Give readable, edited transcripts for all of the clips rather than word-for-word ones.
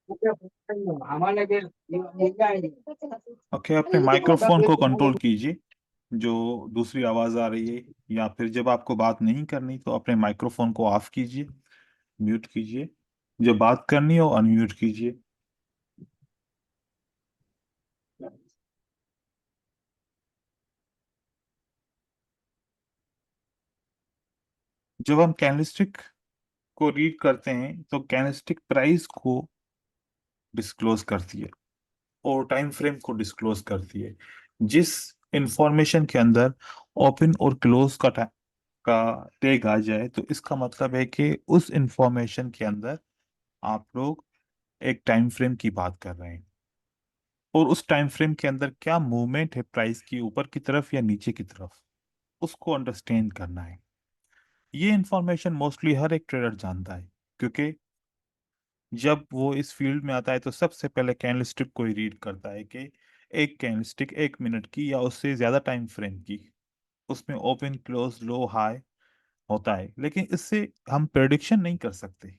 Okay, अपने microphone को control कीजिए। जो दूसरी आवाज आ रही है, या फिर जब आपको बात नहीं करनी तो अपने माइक्रोफोन को ऑफ कीजिए, म्यूट कीजिए। जब बात करनी हो अनम्यूट कीजिए। जब हम कैंडलस्टिक को रीड करते हैं तो कैंडलस्टिक प्राइस को डिस्क्लोज करती है और टाइम फ्रेम को डिस्क्लोज करती है। जिस इंफॉर्मेशन के अंदर ओपन और क्लोज का टैग आ जाए तो इसका मतलब है कि उस इंफॉर्मेशन के अंदर आप लोग एक टाइम फ्रेम की बात कर रहे हैं, और उस टाइम फ्रेम के अंदर क्या मूवमेंट है प्राइस की, ऊपर की तरफ या नीचे की तरफ, उसको अंडरस्टैंड करना है। ये इंफॉर्मेशन मोस्टली हर एक ट्रेडर जानता है, क्योंकि जब वो इस फील्ड में आता है तो सबसे पहले कैंडलस्टिक को ही रीड करता है कि एक कैंडलस्टिक 1 मिनट की या उससे ज्यादा टाइम फ्रेम की, उसमें ओपन क्लोज लो हाई होता है। लेकिन इससे हम प्रेडिक्शन नहीं कर सकते।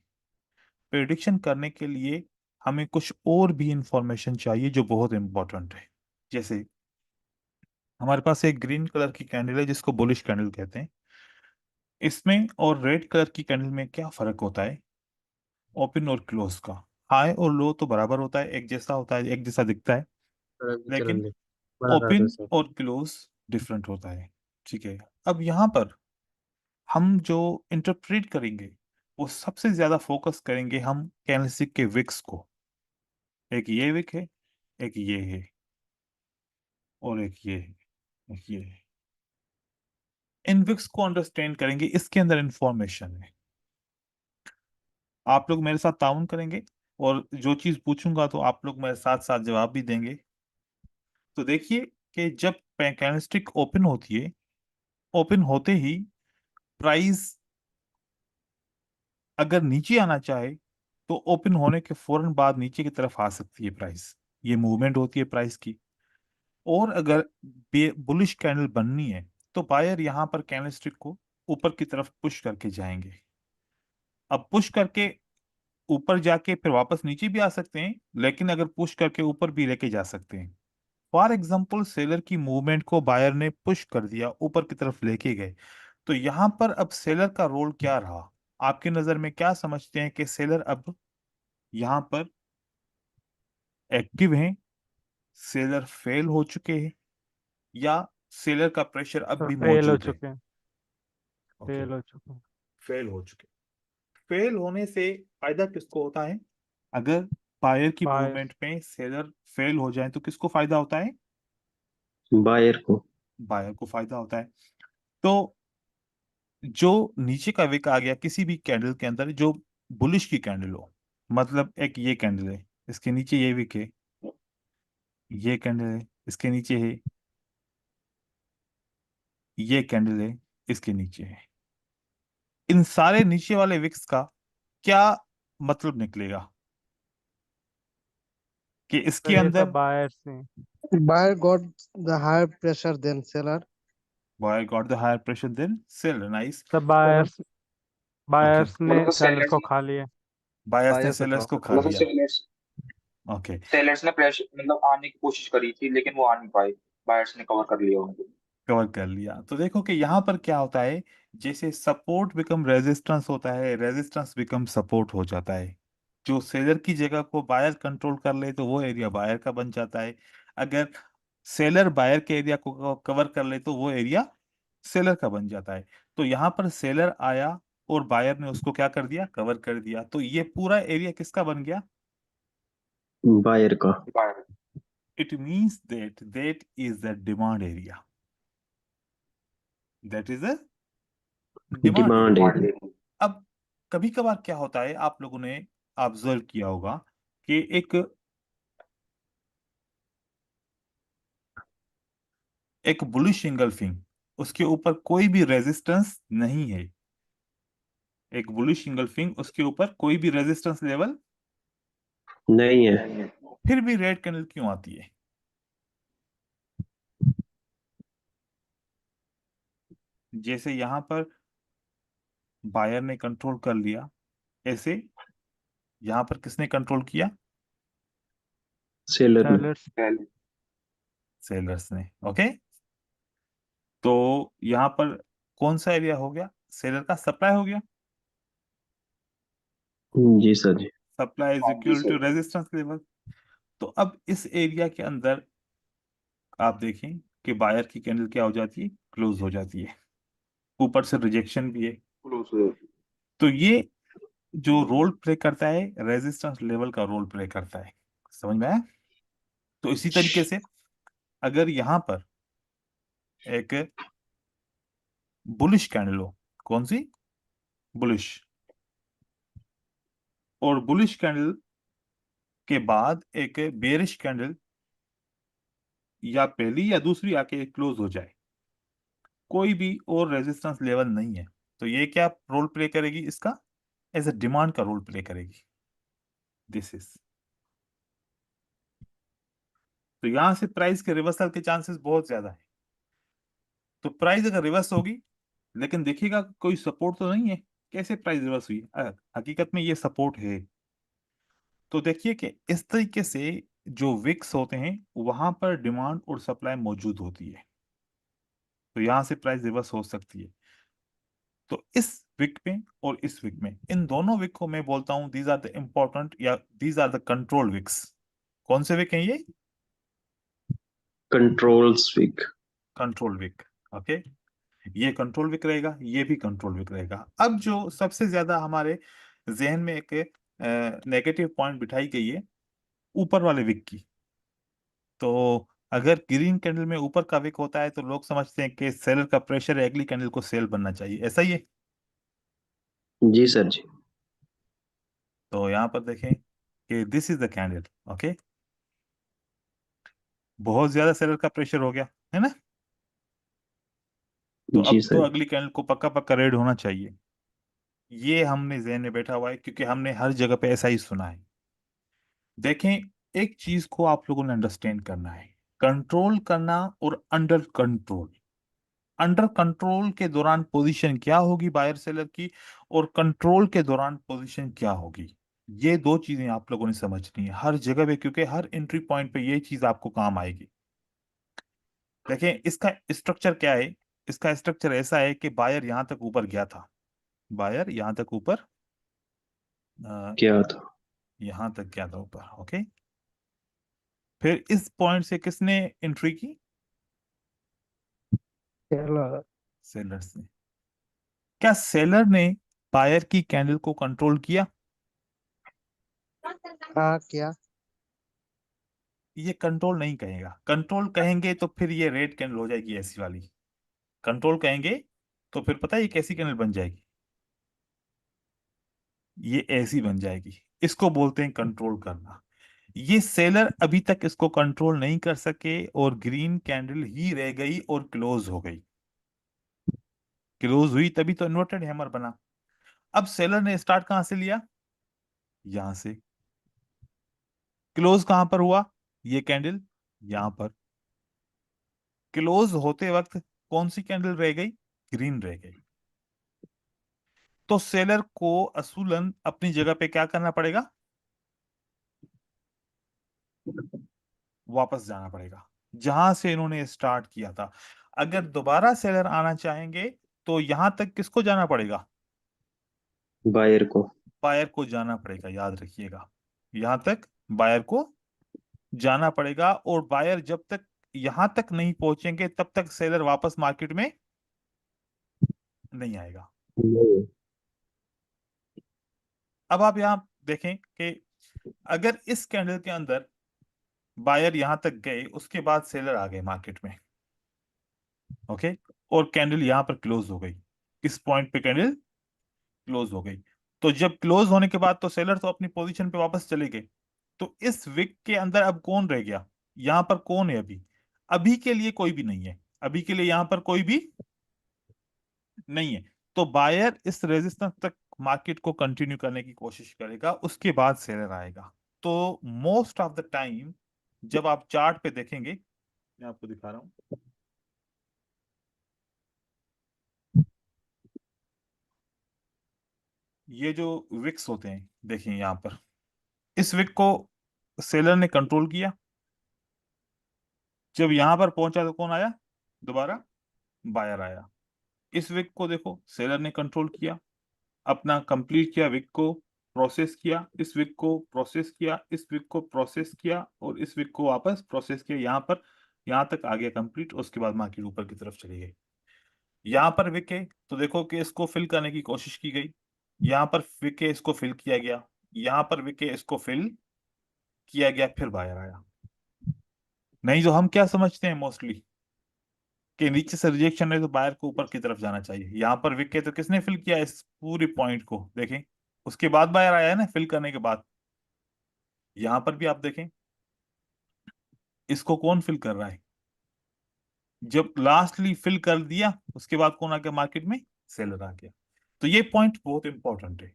प्रेडिक्शन करने के लिए हमें कुछ और भी इंफॉर्मेशन चाहिए जो बहुत इंपॉर्टेंट है। जैसे हमारे पास एक ग्रीन कलर की कैंडल है जिसको बुलिश कैंडल कहते हैं। इसमें और रेड कलर की कैंडल में क्या फर्क होता है? ओपन और क्लोज का। हाई और लो तो बराबर होता है, एक जैसा होता है, एक जैसा दिखता है। लेकिन चलन बड़ा ओपन से और क्लोज डिफरेंट होता है। ठीक है। अब यहाँ पर हम जो इंटरप्रेट करेंगे वो सबसे ज्यादा फोकस करेंगे हम कैंडलस्टिक के विक्स को। एक ये विक है, एक ये है, और एक ये है, एक ये है। इन विक्स को अंडरस्टैंड करेंगे, इसके अंदर इंफॉर्मेशन है। आप लोग मेरे साथ ताउन करेंगे, और जो चीज पूछूंगा तो आप लोग मेरे साथ साथ जवाब भी देंगे। तो देखिए कि जब कैंडलस्टिक ओपन होती है, ओपन होते ही प्राइस अगर नीचे आना चाहे तो ओपन होने के फौरन बाद नीचे की तरफ आ सकती है प्राइस। ये मूवमेंट होती है प्राइस की। और अगर बुलिश कैंडल बननी है तो बायर यहां पर कैंडलस्टिक को ऊपर की तरफ पुश करके जाएंगे। अब पुश करके ऊपर जाके फिर वापस नीचे भी आ सकते हैं, लेकिन अगर पुश करके ऊपर भी लेके जा सकते हैं। फॉर एग्जाम्पल सेलर की मूवमेंट को बायर ने पुश कर दिया, ऊपर की तरफ लेके गए, तो यहां पर अब सेलर का रोल क्या रहा? आपकी नजर में क्या समझते हैं कि सेलर अब यहां पर एक्टिव हैं, सेलर फेल हो चुके हैं, या सेलर का प्रेशर अब तो भी फेल हो मौजूद है? चुके हैं। ओके, फेल हो चुके हैं। फेल हो चुके। फेल होने से फायदा किसको होता है? अगर बायर की बाय मूवमेंट में सेलर फेल हो जाए तो किसको फायदा होता है? बायर को। बायर को फायदा होता है। तो जो नीचे का विक आ गया किसी भी कैंडल के अंदर, जो बुलिश की कैंडल हो, मतलब एक ये कैंडल है, इसके नीचे ये विक है, ये कैंडल है, इसके नीचे है, ये कैंडल है, इसके नीचे है। इन सारे नीचे वाले विक्स का क्या मतलब निकलेगा? कि तो इसके ये सब अंदर बायर से। Buyer got the higher pressure than seller. Buyer got the higher pressure than seller. Nice. सब बायर्स ओके, बायर्स ने मतलब सेलर को सेलर्स खा लिए। बायर्स ने Buyer को सेलर्स को profit खा मतलब लिया। सेलर्स ओके, सेलर्स ने प्रेशर मतलब आने की कोशिश करी थी लेकिन वो आ नहीं पाए। बायर्स ने कवर कर लिया उनको। कवर कर लिया। तो देखो कि यहाँ पर क्या होता है, जैसे सपोर्ट बिकम रेजिस्टेंस होता है, रेजिस्टेंस बिकम सपोर्ट हो जाता है। जो सेलर की जगह को बायर कंट्रोल कर ले तो वो एरिया बायर का बन जाता है। अगर सेलर बायर के एरिया को कवर कर ले तो वो एरिया सेलर का बन जाता है। तो यहाँ पर सेलर आया और बायर ने उसको क्या कर दिया? कवर कर दिया। तो ये पूरा एरिया किसका बन गया? बायर का। Buyer it means that is the demand area. That is a demand demand area. Area. अब कभी कभार क्या होता है, आप लोगों ने ऑब्जर्व किया होगा कि एक एक बुलिश इंगल्फिंग, उसके ऊपर कोई भी रेजिस्टेंस नहीं है। एक बुलिश इंगल्फिंग, उसके ऊपर कोई भी रेजिस्टेंस लेवल, नहीं है। नहीं है। फिर भी रेड कैंडल क्यों आती है? जैसे यहां पर बायर ने कंट्रोल कर लिया, ऐसे यहां पर किसने कंट्रोल किया? सेलर ने। sellers, पहले। सेलर्स ने। ओके, तो यहाँ पर कौन सा एरिया हो गया? सेलर का सप्लाई हो गया। जी सर जी। सप्लाई इज हाँ जी equal to sir. Resistance level. तो अब इस एरिया के अंदर आप देखें कि बायर की कैंडल क्या हो जाती है? क्लोज हो जाती है। ऊपर से रिजेक्शन भी है। क्लोज हो। तो ये जो रोल प्ले करता है, रेजिस्टेंस लेवल का रोल प्ले करता है। समझ में आया? तो इसी तरीके से अगर यहां पर एक बुलिश कैंडल हो, कौन सी? बुलिश। और बुलिश कैंडल के बाद एक बेरिश कैंडल या पहली या दूसरी आके क्लोज हो जाए, कोई भी और रेजिस्टेंस लेवल नहीं है, तो ये क्या रोल प्ले करेगी? इसका एज अ डिमांड का रोल प्ले करेगी। दिस इज, तो यहां से प्राइस के रिवर्सल के चांसेस बहुत ज्यादा है। तो प्राइस अगर रिवर्स होगी, लेकिन देखिएगा कोई सपोर्ट तो नहीं है। कैसे प्राइस रिवर्स हुई? हकीकत में ये सपोर्ट है। तो देखिए कि इस तरीके से जो विक्स होते हैं वहां पर डिमांड और सप्लाई मौजूद होती है, तो यहां से प्राइस रिवर्स हो सकती है। तो इस विक में और इस विक में, इन दोनों विक को मैं बोलता हूं दीज आर द इंपॉर्टेंट, या these are the control wicks. कौन से विक हैं ये? Controls weak. Control wick. Okay, ये कंट्रोल विक रहेगा, ये भी कंट्रोल विक रहेगा। अब जो सबसे ज्यादा हमारे जहन में एक नेगेटिव पॉइंट बिठाई गई है ऊपर वाले विक की। तो अगर ग्रीन कैंडल में ऊपर का विक होता है तो लोग समझते हैं कि सेलर का प्रेशर है, अगली कैंडल को सेल बनना चाहिए। ऐसा ही है। जी सर जी। तो यहाँ पर देखें कि this is the candle. Okay, बहुत ज्यादा सेलर का प्रेशर हो गया है ना। तो जी अब तो सर। अगली कैंडल को पक्का पक्का रेड होना चाहिए। ये हमने जहन में बैठा हुआ है क्योंकि हमने हर जगह पे ऐसा ही सुना है। देखें, एक चीज को आप लोगों ने अंडरस्टैंड करना है, कंट्रोल करना और अंडर कंट्रोल। अंडर कंट्रोल के दौरान पोजीशन क्या होगी बायर सेलर की, और कंट्रोल के दौरान पोजीशन क्या होगी। ये दो चीजें आप लोगों ने समझनी है हर जगह पे, क्योंकि हर एंट्री पॉइंट पे ये चीज आपको काम आएगी। देखें इसका स्ट्रक्चर क्या है। इसका स्ट्रक्चर ऐसा है कि बायर यहां तक ऊपर गया था। बायर यहां तक ऊपर, क्या था? यहां तक गया था ऊपर। ओके, फिर इस पॉइंट से किसने एंट्री की? seller, सेलर्स ने। क्या सेलर ने बायर की कैंडल को कंट्रोल किया? हाँ क्या? ये कंट्रोल नहीं कहेगा। कंट्रोल कहेंगे तो फिर ये रेड कैंडल हो जाएगी ऐसी वाली। कंट्रोल कहेंगे तो फिर पता है ये कैसी कैंडल बन जाएगी? ये ऐसी बन जाएगी। इसको बोलते हैं कंट्रोल करना। ये सेलर अभी तक इसको कंट्रोल नहीं कर सके और ग्रीन कैंडल ही रह गई और क्लोज हो गई। क्लोज हुई तभी तो इन्वर्टेड हैमर बना। अब सेलर ने स्टार्ट कहां से लिया? यहां से। क्लोज कहां पर हुआ? ये कैंडल यहां पर। क्लोज होते वक्त कौन सी कैंडल रह गई? ग्रीन रह गई। तो सेलर को असूलन अपनी जगह पे क्या करना पड़ेगा? वापस जाना पड़ेगा जहां से इन्होंने स्टार्ट किया था। अगर दोबारा सेलर आना चाहेंगे तो यहां तक किसको जाना पड़ेगा? बायर को। बायर को जाना पड़ेगा, याद रखिएगा। यहां तक बायर को जाना पड़ेगा, और बायर जब तक यहां तक नहीं पहुंचेंगे तब तक सेलर वापस मार्केट में नहीं आएगा। नहीं। अब आप यहां देखें कि अगर इस कैंडल के अंदर बायर यहां तक गए, उसके बाद सेलर आ गए मार्केट में। ओके, और कैंडल यहां पर क्लोज हो गई। इस पॉइंट पे कैंडल क्लोज हो गई। तो जब क्लोज होने के बाद तो सेलर तो अपनी पोजीशन पे वापस चले गए। तो इस विक के अंदर अब कौन रह गया? यहां पर कौन है अभी? अभी के लिए कोई भी नहीं है। अभी के लिए यहां पर कोई भी नहीं है। तो बायर इस रेजिस्टेंस तक मार्केट को कंटिन्यू करने की कोशिश करेगा, उसके बाद सेलर आएगा। तो मोस्ट ऑफ द टाइम जब आप चार्ट पे देखेंगे, मैं आपको दिखा रहा हूं, ये जो विक्स होते हैं देखिए यहां पर, इस विक को सेलर ने कंट्रोल किया, जब यहां पर पहुंचा तो कौन आया, दोबारा बायर आया। इस विक को देखो, सेलर ने कंट्रोल किया, अपना कंप्लीट किया, विक को प्रोसेस किया, इस विक को प्रोसेस किया, इस विक को प्रोसेस किया, और इस विक को वापस प्रोसेस किया। यहाँ पर यहाँ तक आ गया कंप्लीट, उसके बाद मार्केट ऊपर की तरफ चली गई। यहाँ पर विक है तो देखो कि इसको फिल करने की कोशिश की गई, यहाँ पर विक है, इसको फिल किया गया, यहाँ पर विक है, इसको फिल किया गया, फिर बायर आया। नहीं तो हम क्या समझते हैं मोस्टली कि नीचे से रिजेक्शन है तो बायर को ऊपर की तरफ जाना चाहिए। यहाँ पर विक है तो किसने फिल किया इस पूरी पॉइंट को, देखें, उसके बाद बायर आया है ना फिल करने के बाद। यहां पर भी आप देखें, इसको कौन फिल कर रहा है, जब लास्टली फिल कर दिया उसके बाद कौन आ गया मार्केट में, सेलर आ गया। तो ये पॉइंट बहुत इंपॉर्टेंट है,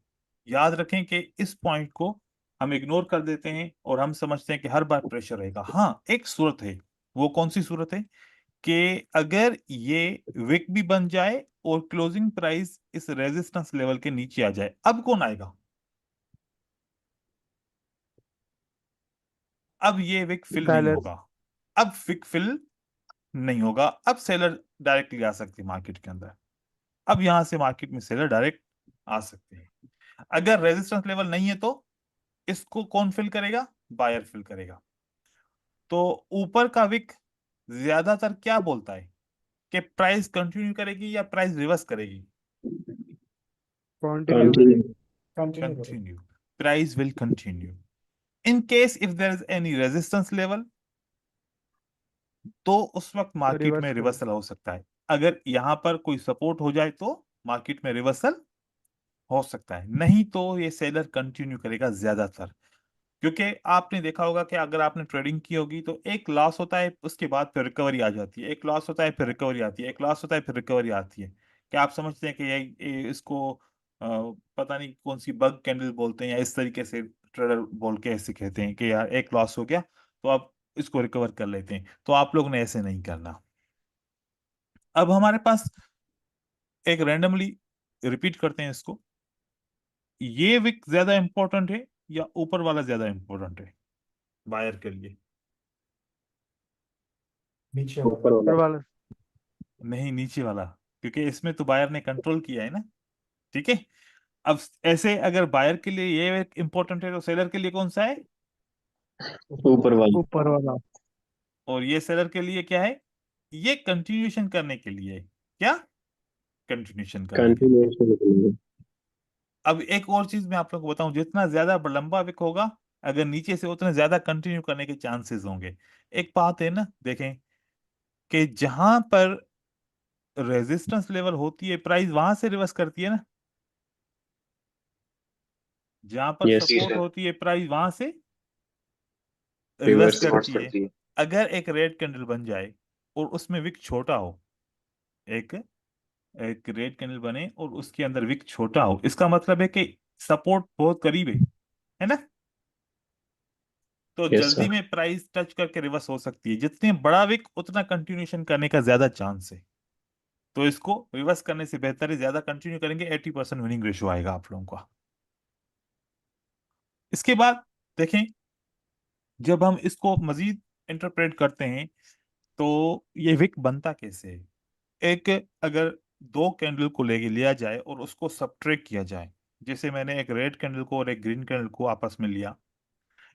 याद रखें कि इस पॉइंट को हम इग्नोर कर देते हैं और हम समझते हैं कि हर बार प्रेशर रहेगा। हाँ, एक सूरत है, वो कौन सी सूरत है, कि अगर ये विक भी बन जाए और क्लोजिंग प्राइस इस रेजिस्टेंस लेवल के नीचे आ जाए, अब कौन आएगा, अब ये विक फिल नहीं Silence. होगा, अब विक फिल नहीं होगा, अब सेलर डायरेक्टली आ सकती है मार्केट के अंदर, अब यहां से मार्केट में सेलर डायरेक्ट आ सकते हैं। अगर रेजिस्टेंस लेवल नहीं है तो इसको कौन फिल करेगा, बायर फिल करेगा। तो ऊपर का विक ज्यादातर क्या बोलता है कि प्राइस कंटिन्यू करेगी या प्राइस रिवर्स करेगी, Continue कंटिन्यू। करेगी। Continue, price will continue. In case if there is any resistance level, तो उस वक्त मार्केट रिवर्स में करेगी। रिवर्सल हो सकता है। अगर यहां पर कोई सपोर्ट हो जाए तो मार्केट में रिवर्सल हो सकता है, नहीं तो ये सेलर कंटिन्यू करेगा ज्यादातर। क्योंकि आपने देखा होगा कि अगर आपने ट्रेडिंग की होगी तो एक लॉस होता है, उसके बाद फिर रिकवरी आ जाती है, एक लॉस होता है फिर रिकवरी आती है, एक लॉस होता है फिर रिकवरी आती है। क्या आप समझते हैं कि ये इसको पता नहीं कौन सी बग कैंडल बोलते हैं, या इस तरीके से ट्रेडर बोल के ऐसे कहते हैं कि यार एक लॉस हो गया तो आप इसको रिकवर कर लेते हैं, तो आप लोग ने ऐसे नहीं करना। अब हमारे पास एक रैंडमली रिपीट करते हैं इसको, ये विक ज्यादा इंपॉर्टेंट है या ऊपर वाला ज्यादा इंपॉर्टेंट है बायर के लिए, ऊपर ऊपर वाला। वाला। नहीं नीचे वाला, क्योंकि इसमें तो बायर ने कंट्रोल किया है ना। ठीक है, अब ऐसे अगर बायर के लिए ये इंपॉर्टेंट है तो सेलर के लिए कौन सा है, ऊपर वाला। ऊपर वाला। और ये सेलर के लिए क्या है, ये कंटिन्यूशन करने के लिए है। क्या, कंटिन्यूशन करने के लिए। कंटिन्यूएशन। अब एक और चीज मैं आप लोग को बताऊं, जितना ज्यादा लंबा विक होगा, अगर नीचे से उतने ज्यादा कंटिन्यू करने के चांसेस होंगे। एक बात है ना, देखें कि जहां पर रेजिस्टेंस लेवल होती है प्राइस वहां से रिवर्स करती है ना, जहां पर यस। जी सपोर्ट सर। होती है प्राइस वहां से रिवर्स रिवर्स। रिवर्स करती है। करती है। अगर एक रेड कैंडल बन जाए और उसमें विक छोटा हो, एक एक रेड कैंडल बने और उसके अंदर विक छोटा हो, इसका मतलब है कि सपोर्ट बहुत करीब है ना, तो यस जल्दी सर। में प्राइस टच करके रिवर्स हो सकती है। जितने बड़ा विक उतना कंटिन्यूशन करने का ज्यादा चांस है, तो इसको रिवर्स करने से बेहतर है ज्यादा कंटिन्यू करेंगे, 80% विनिंग रेशियो आएगा आप लोगों का। इसके बाद देखें, जब हम इसको मजीद इंटरप्रेट करते हैं तो ये विक बनता कैसे है। एक, अगर दो कैंडल को लेके लिया जाए और उसको सब्ट्रैक्ट किया जाए, जैसे मैंने एक रेड कैंडल को और एक ग्रीन कैंडल को आपस में लिया,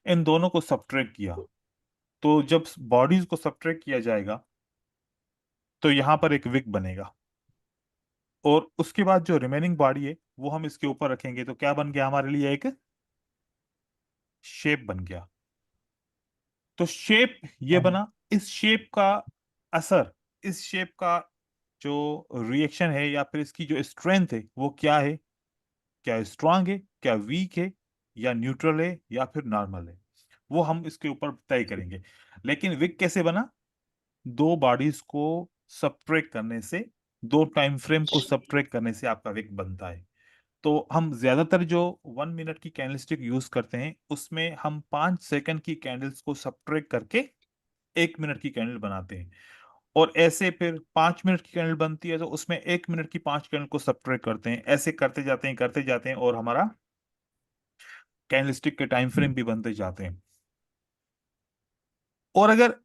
इन दोनों को सब्ट्रैक्ट किया, तो जब बॉडीज को सब्ट्रैक्ट किया जाएगा तो यहां पर एक विक बनेगा, और उसके बाद जो रिमेनिंग बॉडी है वो हम इसके ऊपर रखेंगे, तो क्या बन गया हमारे लिए, एक शेप बन गया। तो शेप ये बना, इस शेप का असर, इस शेप का जो रिएक्शन है या फिर इसकी जो स्ट्रेंथ है वो क्या है, क्या स्ट्रांग है, क्या वीक है, या न्यूट्रल है, या फिर नॉर्मल है, वो हम इसके ऊपर तय करेंगे। लेकिन विक कैसे बना, दो बॉडीज को सब्ट्रैक्ट करने से, दो टाइम फ्रेम को सब्ट्रैक्ट करने से आपका विक बनता है। तो हम ज्यादातर जो 1 मिनट की कैंडलस्टिक यूज करते हैं उसमें हम 5 सेकंड की कैंडल्स को सब्ट्रैक्ट करके 1 मिनट की कैंडल बनाते हैं, और ऐसे फिर 5 मिनट की कैंडल बनती है तो उसमें 1 मिनट की 5 कैंडल को सब्ट्रैक्ट करते हैं, ऐसे करते जाते हैं और हमारा कैंडलस्टिक के टाइम फ्रेम भी बनते जाते हैं। और अगर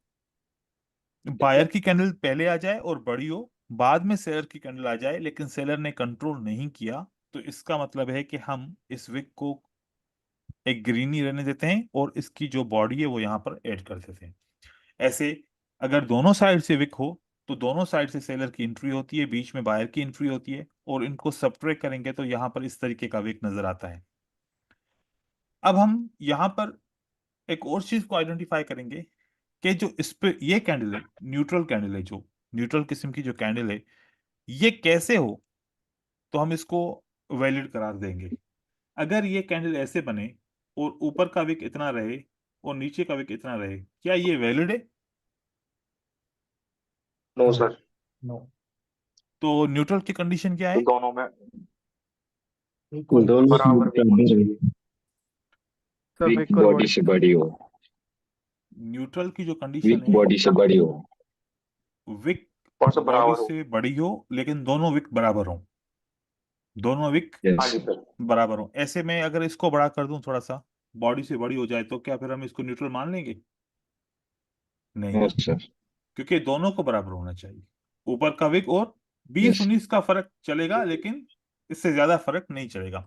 बायर की कैंडल पहले आ जाए और बड़ी हो, बाद में सेलर की कैंडल आ जाए लेकिन सेलर ने कंट्रोल नहीं किया, तो इसका मतलब है कि हम इस विक को एक ग्रीन ही रहने देते हैं और इसकी जो बॉडी है वो यहाँ पर ऐड कर देते हैं। ऐसे अगर दोनों साइड से विक हो तो दोनों साइड से सेलर की एंट्री होती है, बीच में बायर की एंट्री होती है, और इनको सब्ट्रैक्ट करेंगे तो यहाँ पर इस तरीके का विक नजर आता है। अब हम यहाँ पर एक और चीज को आइडेंटिफाई करेंगे कि जो इस पे ये कैंडल है, न्यूट्रल कैंडल है, जो न्यूट्रल किस्म की जो कैंडल है, ये कैसे हो तो हम इसको वैलिड करार देंगे। अगर ये कैंडल ऐसे बने और ऊपर का विक इतना रहे और नीचे का विक इतना रहे, क्या ये वैलिड है? No sir. नो। तो न्यूट्रल की कंडीशन क्या तो है? दोनों में दोनों बराबर विक होनी चाहिए। सब वीक इक्वल बॉडी बॉडी। से बड़ी हो। न्यूट्रल की जो कंडीशन वीक है, बॉडी से बड़ी हो। विक और सब बॉडी बराबर हो। से बड़ी हो लेकिन दोनों विक बराबर हो, दोनों विक हाँ यस। जी सर। बराबर हो। ऐसे में अगर इसको बड़ा कर दूं थोड़ा सा, बॉडी से बड़ी हो जाए, तो क्या फिर हम इसको न्यूट्रल मान लेंगे? नहीं नो ना, सर। क्योंकि दोनों को बराबर होना चाहिए। ऊपर का विक और बीस यस। उन्नीस का फर्क चलेगा लेकिन इससे ज्यादा फर्क नहीं चलेगा।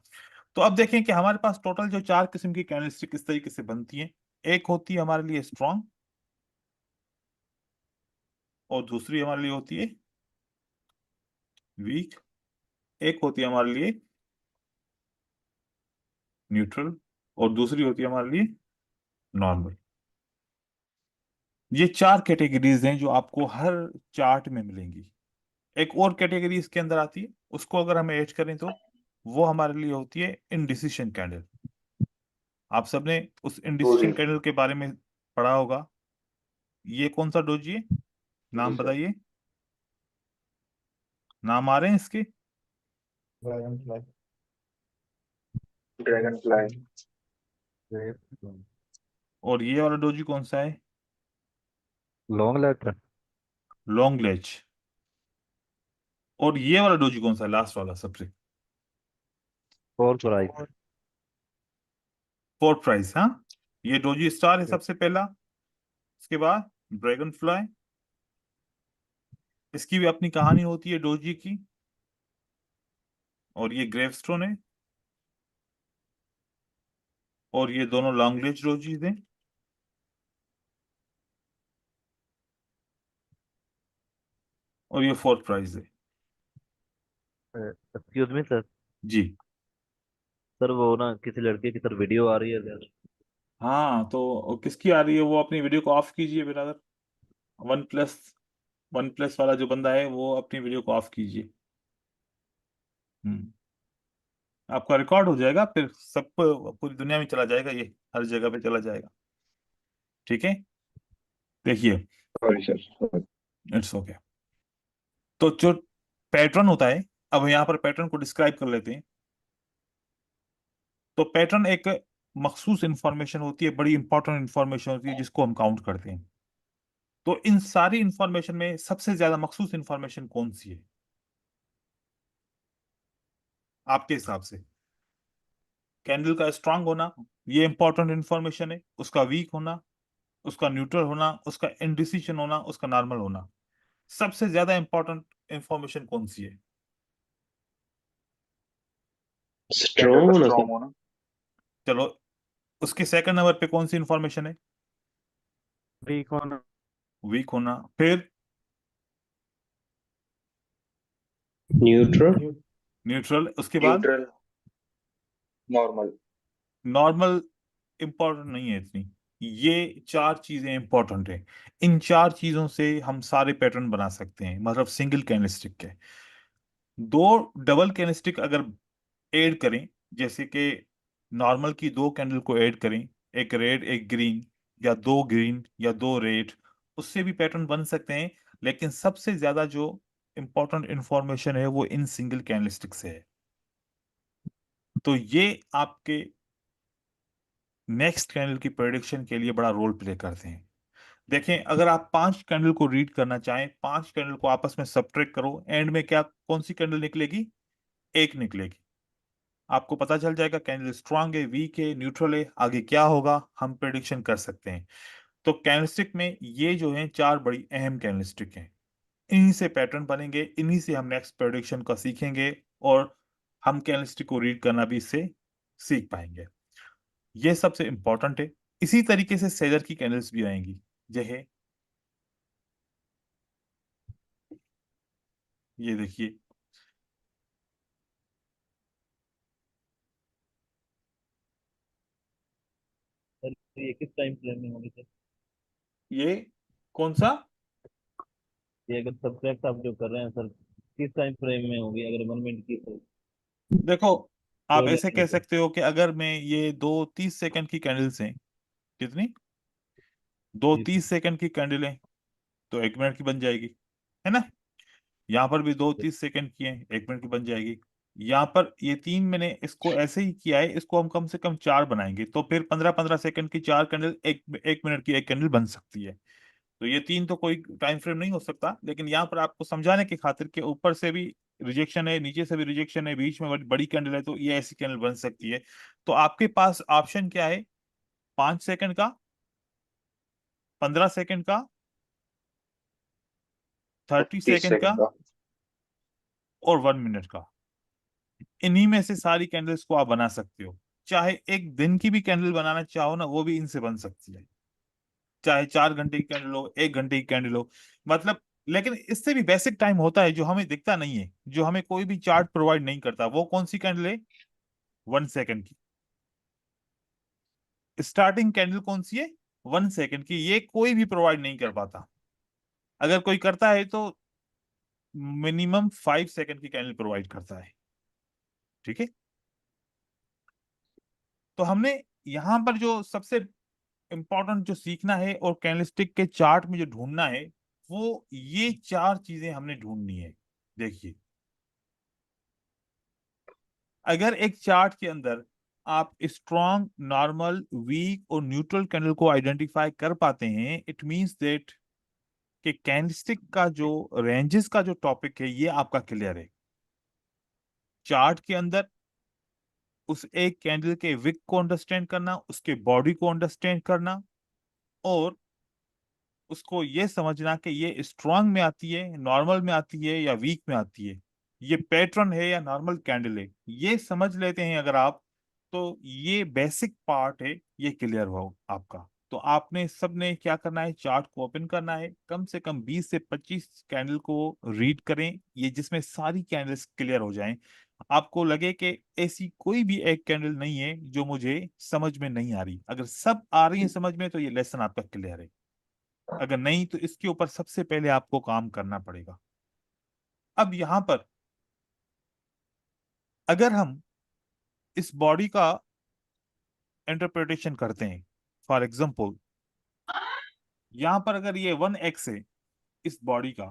तो अब देखें कि हमारे पास टोटल जो चार किस्म की कैंडलस्टिक किस तरीके से बनती हैं। एक होती है हमारे लिए स्ट्रॉन्ग, और दूसरी हमारे लिए होती है वीक, एक होती है हमारे लिए न्यूट्रल, और दूसरी होती है हमारे लिए नॉर्मल। ये चार कैटेगरीज हैं जो आपको हर चार्ट में मिलेंगी। एक और कैटेगरी इसके अंदर आती है, उसको अगर हम ऐड करें तो वो हमारे लिए होती है इनडिसीशन कैंडल। आप सबने उस डोजी। इनडिसीशन कैंडल के बारे में पढ़ा होगा। ये कौन सा डोजी है? जी नाम सर। बताइए, नाम आ रहे हैं इसके? Dragon fly. Dragon fly. और ये वाला डोजी कौन सा है? लॉन्ग लेटर। Long legs. और ये वाला डोजी कौन सा है, लास्ट वाला सबसे? Four price. Fourth price. हाँ, ये डोजी स्टार है सबसे पहला। इसके बाद ड्रैगन फ्लाई, इसकी भी अपनी कहानी होती है डोजी की। और ये ग्रेवस्टोन है, और ये दोनों लॉन्ग लेज डोजीज हैं। और ये फोर्थ प्राइज है। Excuse me sir. जी। सर वो ना किसी लड़के की सर वीडियो आ रही है सर। हाँ, तो किसकी आ रही है? वो अपनी वीडियो को ऑफ कीजिए brother. One plus, one plus वाला जो बंदा है वो अपनी वीडियो को ऑफ कीजिए। हम्म। आपका रिकॉर्ड हो जाएगा, फिर सब पूरी दुनिया में चला जाएगा, ये हर जगह पे चला जाएगा। ठीक है, देखिए। Sorry sir. It's okay. तो जो पैटर्न होता है, अब यहाँ पर पैटर्न को डिस्क्राइब कर लेते हैं। तो पैटर्न एक मखसूस इंफॉर्मेशन होती है, बड़ी इंपॉर्टेंट इंफॉर्मेशन होती है जिसको हम काउंट करते हैं। तो इन सारी इंफॉर्मेशन में सबसे ज्यादा मखसूस इंफॉर्मेशन कौन सी है आपके हिसाब से? कैंडल का स्ट्रांग होना, ये इंपॉर्टेंट इंफॉर्मेशन है। उसका वीक होना, उसका न्यूट्रल होना, उसका इनडिसीजन होना, उसका नॉर्मल होना। सबसे ज्यादा इंपॉर्टेंट इंफॉर्मेशन कौन सी है? कैंडल स्ट्रॉन्ग का होना सर। स्ट्रॉन्ग होना। चलो, उसके सेकंड नंबर पे कौन सी इंफॉर्मेशन है? वीक होना। वीक होना। फिर न्यूट्रल। न्यूट्रल। उसके बाद न्यूट्रल। नॉर्मल। नॉर्मल। इंपॉर्टेंट नहीं है इतनी। ये चार चीजें इंपॉर्टेंट है। इन चार चीजों से हम सारे पैटर्न बना सकते हैं, मतलब सिंगल कैंडलस्टिक के। दो डबल कैंडलस्टिक अगर ऐड करें, जैसे कि नॉर्मल की दो कैंडल को ऐड करें, एक रेड एक ग्रीन, या दो ग्रीन या दो रेड, उससे भी पैटर्न बन सकते हैं। लेकिन सबसे ज्यादा जो इंपॉर्टेंट इंफॉर्मेशन है वो इन सिंगल कैंडलस्टिक से है। तो ये आपके नेक्स्ट कैंडल की प्रेडिक्शन के लिए बड़ा रोल प्ले करते हैं। देखें, अगर आप पांच कैंडल को रीड करना चाहें, पांच कैंडल को आपस में सब्ट्रैक्ट करो, एंड में क्या कौन सी कैंडल निकलेगी? एक निकलेगी। आपको पता चल जाएगा कैंडल स्ट्रांग है, वीक है, न्यूट्रल है, आगे क्या होगा हम प्रेडिक्शन कर सकते हैं। तो कैंडलस्टिक में ये जो है चार बड़ी अहम कैंडलस्टिक हैं, इन्हीं से पैटर्न बनेंगे, इन्हीं से हम नेक्स्ट प्रेडिक्शन का सीखेंगे, और हम कैंडलस्टिक को रीड करना भी इससे सीख पाएंगे। ये सबसे इंपॉर्टेंट है। इसी तरीके से सेलर की कैंडल्स भी आएंगी, जैसे ये देखिए, सर ये किस टाइम फ्रेम में होगी सर? ये कौन सा? ये अगर सब्सट्रैक्ट आप जो कर रहे हैं सर, किस टाइम फ्रेम में होगी? अगर 1 मिनट की तो देखो, आप दो ऐसे लाइन में कह सर। सकते हो कि अगर मैं ये दो 30 सेकंड की कैंडल्स हैं, कितनी, दो जी सर। 30 सेकंड की कैंडल है, तो 1 मिनट की बन जाएगी, है ना। यहाँ पर भी दो 30 सेकंड की है, 1 मिनट की बन जाएगी। यहाँ पर ये तीन मैंने इसको ऐसे ही किया है, इसको हम कम से कम चार बनाएंगे, तो फिर 15-15 सेकंड की चार कैंडल, 1 मिनट की एक कैंडल बन सकती है। तो ये तीन तो कोई टाइम फ्रेम नहीं हो सकता, लेकिन यहाँ पर आपको समझाने की खातिर के ऊपर से भी रिजेक्शन है, नीचे से भी रिजेक्शन है, बीच में बड़ी कैंडल है, तो ये ऐसी कैंडल बन सकती है। तो आपके पास ऑप्शन क्या है? 5 सेकंड का, 15 सेकंड का, 30 सेकंड 30 सेकंड का, का। और 1 मिनट का। इन्हीं में से सारी कैंडल्स को आप बना सकते हो। चाहे एक दिन की भी कैंडल बनाना चाहो ना, वो भी इनसे बन सकती है। चाहे 4 घंटे की कैंडल हो, 1 घंटे की कैंडल हो, मतलब। लेकिन इससे भी बेसिक टाइम होता है जो हमें दिखता नहीं है, जो हमें कोई भी चार्ट प्रोवाइड नहीं करता। वो कौन सी कैंडल है? 1 सेकंड की स्टार्टिंग कैंडल कौन सी है? 1 सेकंड की। ये कोई भी प्रोवाइड नहीं कर पाता। अगर कोई करता है तो मिनिमम 5 सेकंड की कैंडल प्रोवाइड करता है। ठीक है। तो हमने यहां पर जो सबसे इंपॉर्टेंट जो सीखना है और कैंडलस्टिक के चार्ट में जो ढूंढना है, वो ये चार चीजें हमने ढूंढनी है। देखिए, अगर एक चार्ट के अंदर आप स्ट्रॉन्ग, नॉर्मल, वीक और न्यूट्रल कैंडल को आइडेंटिफाई कर पाते हैं, इट मींस दैट कि कैंडलस्टिक का जो रेंजेस का जो टॉपिक है, ये आपका क्लियर है। चार्ट के अंदर उस एक कैंडल के विक को अंडरस्टैंड करना, उसके बॉडी को अंडरस्टैंड करना, और उसको ये समझना कि ये स्ट्रांग में आती है, नॉर्मल में आती है, या वीक में आती है, ये पैटर्न है या नॉर्मल कैंडल है, ये समझ लेते हैं अगर आप, तो ये बेसिक पार्ट है, ये क्लियर हो आपका। तो आपने सबने क्या करना है? चार्ट को ओपन करना है, कम से कम 20 से 25 कैंडल को रीड करें, ये जिसमें सारी कैंडल्स क्लियर हो जाएं। आपको लगे कि ऐसी कोई भी एक कैंडल नहीं है जो मुझे समझ में नहीं आ रही। अगर सब आ रही है समझ में, तो ये लेसन आपका क्लियर है। अगर नहीं, तो इसके ऊपर सबसे पहले आपको काम करना पड़ेगा। अब यहां पर अगर हम इस बॉडी का इंटरप्रिटेशन करते हैं, फॉर एग्जांपल यहां पर अगर ये 1x है इस बॉडी का,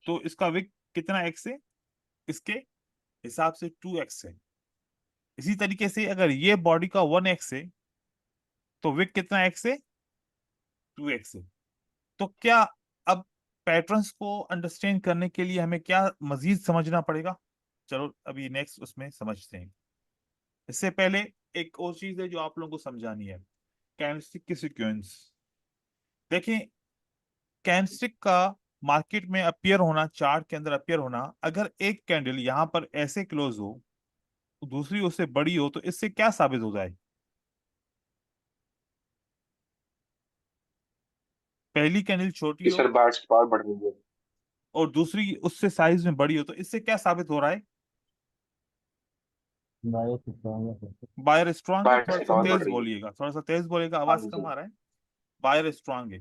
तो इसका विक कितना x है? इसके हिसाब से 2x है। इसी तरीके से अगर ये बॉडी का 1x है, तो विक कितना x है? 2x है। तो क्या अब पैटर्न्स को अंडरस्टैंड करने के लिए हमें क्या मजीद समझना पड़ेगा? चलो अभी नेक्स्ट उसमें समझते हैं। इससे पहले एक और चीज है जो आप लोगों को समझानी है, कैंडलस्टिक की सीक्वेंस। देखिए, कैंडलस्टिक का मार्केट में अपियर होना, चार्ट के अंदर अपियर होना, अगर एक कैंडल यहां पर ऐसे क्लोज हो, दूसरी उससे बड़ी हो, तो इससे क्या साबित हो जाए? पहली कैंडल छोटी कि हो सर बायर्स की पावर बढ़ रही है। और दूसरी उससे साइज में बड़ी हो, तो इससे क्या साबित हो रहा है? बायो सिस्टम है सर। बायर स्ट्रांग है। बायर्स थोड़ा की सा पावर बढ़ तेज रही है। बोलिएगा, थोड़ा सा तेज बोलिएगा, हाँ आवाज जी कम सर। आ रहा है। बायर स्ट्रांग है।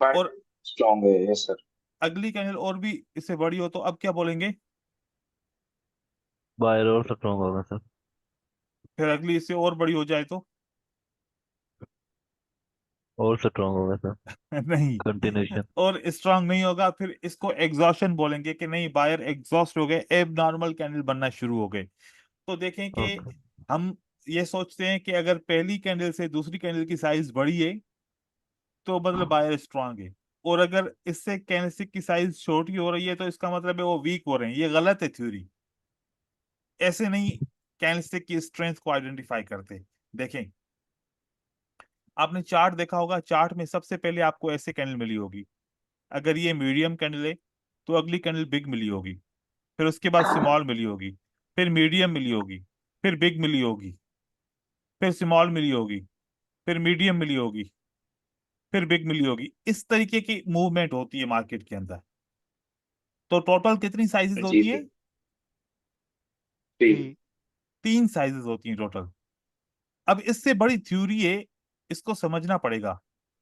बायर और स्ट्रॉन्ग है, यस सर। अगली कैंडल और भी इससे बड़ी हो, तो अब क्या बोलेंगे? बायर और स्ट्रॉन्ग होगा सर। फिर अगली इससे और बड़ी हो जाए तो? और स्ट्रॉन्ग होगा सर। नहीं, कंटिन्यूशन। और स्ट्रांग नहीं होगा, फिर इसको एग्जॉशन बोलेंगे कि नहीं, बायर एग्जॉस्ट हो गए, एब नॉर्मल कैंडल बनना शुरू हो गए। तो देखें कि ओके। हम ये सोचते हैं कि अगर पहली कैंडल से दूसरी कैंडल की साइज बड़ी है, तो मतलब बायर स्ट्रांग है। और अगर इससे कैंडलस्टिक की साइज छोटी हो रही है, तो इसका मतलब है वो वीक हो रहे हैं। ये गलत है थ्योरी। ऐसे नहीं कैंडलस्टिक की स्ट्रेंथ को आइडेंटिफाई करते। देखें, आपने चार्ट देखा होगा, चार्ट में सबसे पहले आपको ऐसे कैंडल मिली होगी। अगर ये मीडियम कैंडल है तो अगली कैंडल बिग मिली होगी, फिर उसके बाद स्मॉल मिली होगी, फिर मीडियम मिली होगी, फिर बिग मिली होगी, फिर स्मॉल मिली होगी, फिर मीडियम मिली होगी, फिर बिग मिली होगी। इस तरीके की मूवमेंट होती है मार्केट के अंदर। तो टोटल कितनी साइजेस जी होती है? सर। जी। 3. 3 साइजेस होती हैं टोटल। अब इससे बड़ी थ्योरी है, इसको समझना पड़ेगा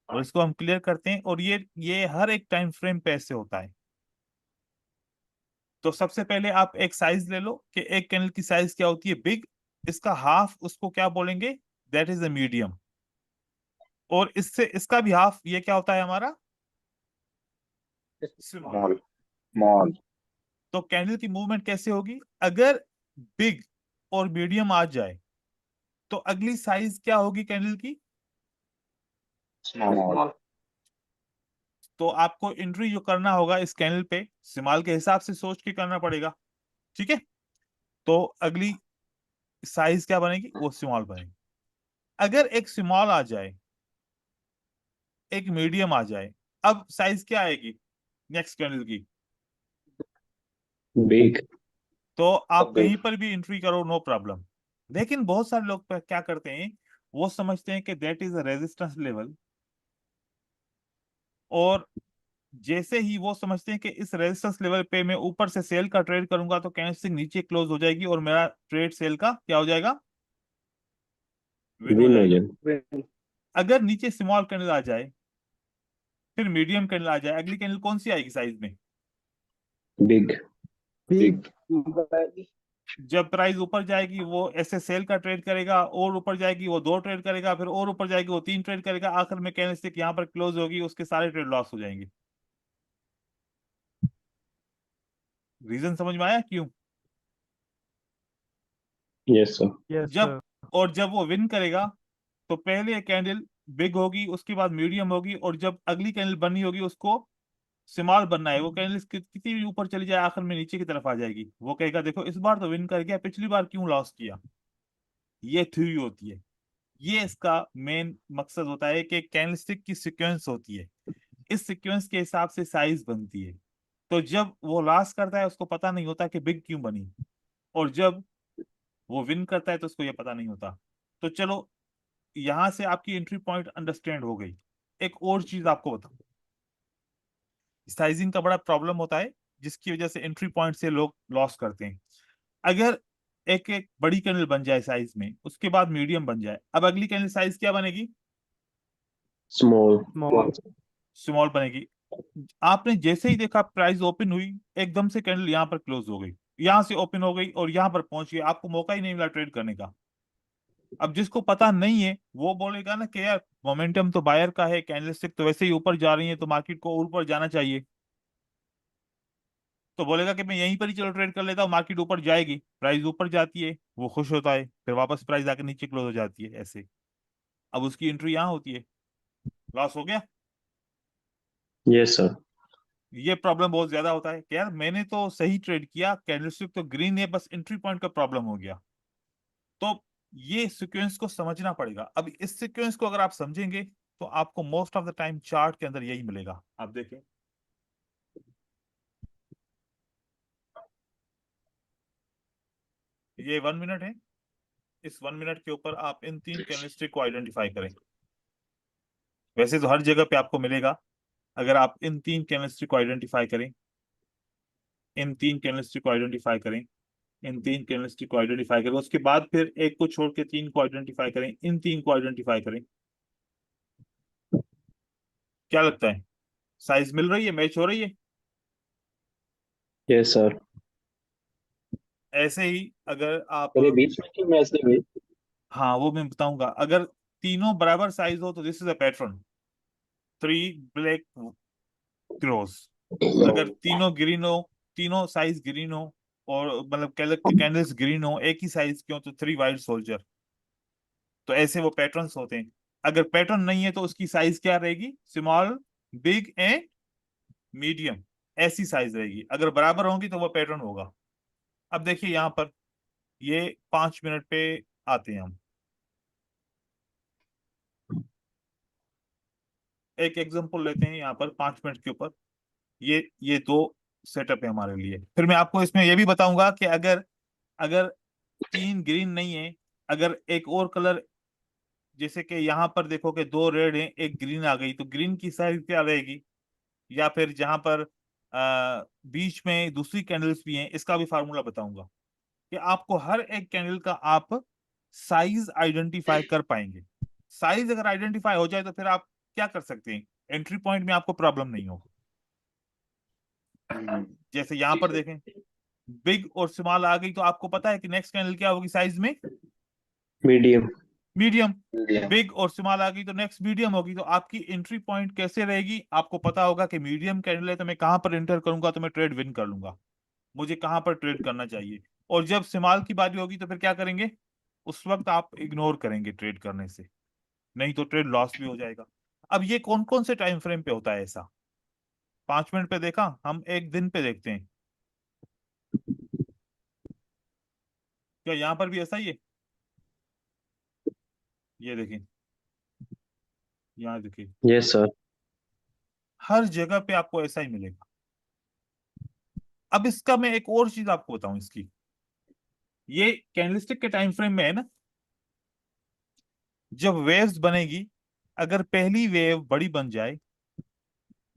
और इसको हम क्लियर करते हैं। और ये हर एक टाइम फ्रेम पे ऐसे होता है। तो सबसे पहले आप एक साइज ले लो कि एक कैंडल की साइज क्या होती है, बिग। इसका हाफ उसको क्या बोलेंगे, दैट इज अ मीडियम। और इससे इसका भी हाफ ये क्या होता है हमारा, स्मॉल। स्मॉल। स्मॉल। तो कैंडल की मूवमेंट कैसे होगी, अगर बिग और मीडियम आ जाए तो अगली साइज क्या होगी कैंडल की। स्मॉल। तो आपको एंट्री जो करना होगा इस कैंडल पे, स्मॉल के हिसाब से सोच के करना पड़ेगा। ठीक है, तो अगली साइज क्या बनेगी, वो स्मॉल बनेगी। अगर एक स्मॉल आ जाए, एक मीडियम आ जाए, अब साइज क्या आएगी नेक्स्ट कैंडल की। बिग। तो आप बिग। कहीं पर भी एंट्री करो, नो प्रॉब्लम। लेकिन बहुत सारे लोग क्या करते हैं, वो समझते हैं कि that is a resistance level, और जैसे ही वो समझते हैं कि इस रेजिस्टेंस लेवल पे मैं ऊपर से सेल का ट्रेड करूंगा तो कैंडलस्टिक नीचे क्लोज हो जाएगी और मेरा ट्रेड सेल का क्या हो जाएगा, विन हो विन हो जाएगा। जाए। अगर नीचे स्मॉल कैंडल आ जाए, फिर मीडियम कैंडल आ जाए, अगली कैंडल कौन सी आएगी साइज में, बिग। Big. बिग। जब प्राइस ऊपर जाएगी वो ऐसे सेल का ट्रेड करेगा, और ऊपर जाएगी वो 2 ट्रेड करेगा, फिर और ऊपर जाएगी वो 3 ट्रेड करेगा, आखिर में कैंडलस्टिक यहाँ पर क्लोज होगी, उसके सारे ट्रेड लॉस हो जाएंगे। रीजन समझ में आया क्यों? Yes sir. Yes, जब sir. और जब वो विन करेगा तो पहले कैंडल बिग होगी, उसके बाद मीडियम होगी, और जब अगली कैंडल बननी होगी उसको स्मॉल बनना है। वो कैंडल कितनी भी ऊपर चली जाए आखिर में नीचे की तरफ आ जाएगी, वो कहेगा देखो इस बार तो विन कर गया, पिछली बार क्यों लॉस किया। ये थ्योरी होती है। ये इसका मेन मकसद होता है कि कैंडलस्टिक की सीक्वेंस होती है, इस सीक्वेंस के हिसाब से साइज बनती है। तो जब वो लॉस करता है उसको पता नहीं होता कि बिग क्यों बनी, और जब वो विन करता है तो उसको ये पता नहीं होता। तो चलो, यहां से आपकी एंट्री पॉइंट अंडरस्टैंड हो गई। एक और चीज आपको बताऊं, साइजिंग का बड़ा प्रॉब्लम होता है जिसकी वजह से एंट्री पॉइंट से लोग लॉस करते हैं। अगर एक एक बड़ी कैंडल बन जाए साइज में, उसके बाद मीडियम बन जाए, अब अगली कैंडल साइज क्या बनेगी, स्मॉल। Small. स्मॉल बनेगी। आपने जैसे ही देखा प्राइस ओपन हुई, एकदम से कैंडल यहाँ पर क्लोज हो गई, यहाँ से ओपन हो गई और यहाँ पर पहुंच गई, आपको मौका ही नहीं मिला ट्रेड करने का। अब जिसको पता नहीं है वो बोलेगा ना कि यार मोमेंटम तो बायर का है, कैंडलस्टिक तो वैसे ही ऊपर जा रही है तो मार्केट को ऊपर जाना चाहिए। तो बोलेगा कि मैं यहीं पर ही चलो ट्रेड कर लेता हूँ, मार्केट ऊपर जाएगी, प्राइस ऊपर जाती है, वो खुश होता है, फिर वापस प्राइस आके नीचे क्लोज हो जाती है ऐसे। अब उसकी एंट्री यहाँ होती है, लॉस हो गया। Yes sir. ये प्रॉब्लम बहुत ज्यादा होता है कि यार मैंने तो सही ट्रेड किया, कैंडलस्टिक तो ग्रीन है, बस एंट्री पॉइंट का प्रॉब्लम हो गया। तो ये सीक्वेंस को समझना पड़ेगा। अब इस सीक्वेंस को अगर आप समझेंगे तो आपको most of the time chart के अंदर यही मिलेगा। आप देखें, ये 1 मिनट है, इस 1 मिनट के ऊपर आप इन 3 कैंडलस्टिक को आइडेंटिफाई करें। वैसे तो हर जगह पे आपको मिलेगा, अगर आप इन 3 कैंडलस्टिक को आइडेंटिफाई करें, इन 3 कैंडलस्टिक को आइडेंटिफाई करें, इन 3 कैंडलस्टिक को आइडेंटिफाई करें, उसके बाद फिर एक को छोड़ के 3 को आइडेंटिफाई करें, इन 3 को आइडेंटिफाई करें, क्या लगता है साइज मिल रही है, मैच हो रही है? Yes sir. ऐसे ही अगर आप, मेरे बीच में क्यों मैच नहीं हुई? हाँ वो मैं बताऊंगा, अगर तीनों बराबर साइज हो तो this is a pattern, 3 black cross. अगर तीनों ग्रीन हो, तीनों साइज ग्रीन हो, और मतलब कैंडल्स ग्रीन हो, एक ही साइज के हो, तो 3 वाइट सोल्जर। तो ऐसे वो पैटर्न्स होते हैं। अगर पैटर्न नहीं है तो उसकी साइज क्या रहेगी, स्मॉल, बिग एंड मीडियम, ऐसी साइज रहेगी। अगर बराबर होंगी तो वो पैटर्न होगा। अब देखिए यहाँ पर, ये 5 मिनट पे आते हैं हम। एक एग्जांपल लेते हैं यहाँ पर 5 मिनट के ऊपर। ये दो सेटअप है हमारे लिए। फिर मैं आपको इसमें ये भी बताऊंगा कि अगर अगर 3 ग्रीन नहीं है, अगर एक और कलर, जैसे कि यहाँ पर देखो कि 2 रेड हैं, एक ग्रीन आ गई, तो ग्रीन की साइज क्या रहेगी, या फिर जहां पर बीच में दूसरी कैंडल्स भी हैं, इसका भी फार्मूला बताऊंगा कि आपको हर एक कैंडल का आप साइज आइडेंटिफाई कर पाएंगे। साइज अगर आइडेंटिफाई हो जाए तो फिर आप क्या कर सकते हैं, एंट्री पॉइंट में आपको प्रॉब्लम नहीं होगी। जैसे यहाँ जी पर सर। देखें, बिग और स्मॉल आ गई, तो आपको पता है कि नेक्स्ट कैंडल क्या होगी साइज में, मीडियम। मीडियम। मीडियम। बिग और स्मॉल आ गई तो नेक्स्ट मीडियम होगी। तो आपकी एंट्री पॉइंट कैसे रहेगी, आपको पता होगा कि मीडियम कैंडल है तो मैं कहां पर एंटर करूंगा तो मैं ट्रेड विन कर लूंगा, मुझे कहां पर ट्रेड करना चाहिए। और जब स्मॉल की बारी होगी तो फिर क्या करेंगे, उस वक्त आप इग्नोर करेंगे ट्रेड करने से, नहीं तो ट्रेड लॉस भी हो जाएगा। अब ये कौन कौन से टाइम फ्रेम पे होता है ऐसा, 5 मिनट पे देखा, हम एक दिन पे देखते हैं, क्या यहाँ पर भी ऐसा ही है, ये देखें, यहाँ देखिए, यस सर। हर जगह पे आपको ऐसा ही मिलेगा। अब इसका मैं एक और चीज आपको बताऊं, इसकी ये कैंडलस्टिक के टाइम फ्रेम में है ना, जब वेव्स बनेगी, अगर पहली वेव बड़ी बन जाए,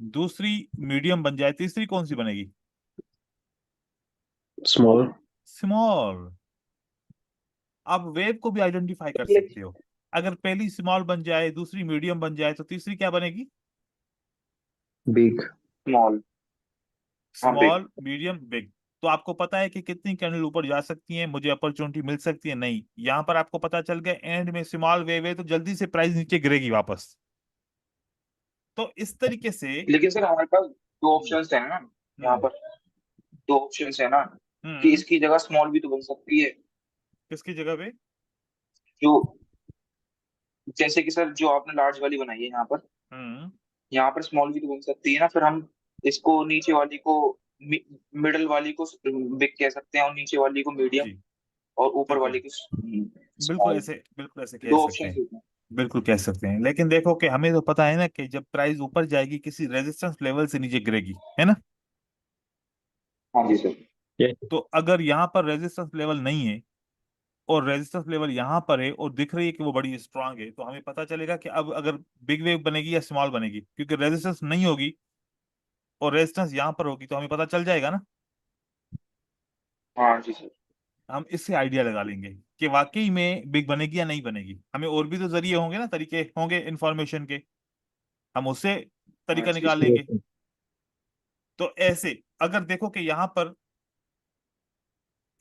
दूसरी मीडियम बन जाए, तीसरी कौन सी बनेगी, स्मॉल। स्मॉल। आप वेव को भी आइडेंटिफाई कर सकते हो, अगर पहली स्मॉल बन जाए, दूसरी मीडियम बन जाए, तो तीसरी क्या बनेगी, बिग। स्मॉल। हाँ, बिग। Small, medium, big. तो आपको पता है कि कितनी कैंडल ऊपर जा सकती है, मुझे अपॉर्चुनिटी मिल सकती है, नहीं, यहां पर आपको पता चल गया एंड में स्मॉल वेव है तो जल्दी से प्राइस नीचे गिरेगी वापस। तो इस तरीके से लेकिन सर हमारे पास दो हम्म ऑप्शंस है ना यहाँ हम्म पर, दो ऑप्शंस है ना, कि हम्म, इसकी जगह स्मॉल भी तो बन सकती है। किसकी जगह पे, जो जैसे कि सर जो आपने लार्ज वाली बनाई है यहाँ पर, हम्म, यहाँ पर स्मॉल भी तो बन सकती है ना, फिर हम इसको नीचे वाली को मिडल वाली को बिग कह सकते हैं, और नीचे वाली को मीडियम, जी, और ऊपर बिल्कुल, वाली को स्मॉल। बिल्कुल ऐसे कह दो सकते ऑप्शंस हैं, होते हैं। बिल्कुल कह सकते हैं। लेकिन देखो कि हमें तो पता है ना कि जब प्राइस ऊपर जाएगी किसी रेजिस्टेंस लेवल से नीचे गिरेगी, है ना। हाँ जी सर। यस। तो अगर यहाँ पर रेजिस्टेंस लेवल नहीं है और रेजिस्टेंस लेवल यहाँ पर है और दिख रही है कि वो बड़ी स्ट्रांग है, तो हमें पता चलेगा कि अब अगर बिग वेव बनेगी या स्मॉल बनेगी, क्योंकि रेजिस्टेंस नहीं होगी और रेजिस्टेंस यहाँ पर होगी, तो हमें पता चल जाएगा ना। हाँ जी सर। हम इससे आइडिया लगा लेंगे कि वाकई में बिग बनेगी या नहीं बनेगी। हमें और भी तो जरिए होंगे ना, तरीके होंगे इंफॉर्मेशन के, हम उससे हाँ तरीका जी निकाल सर। लेंगे। तो ऐसे अगर देखो कि यहाँ पर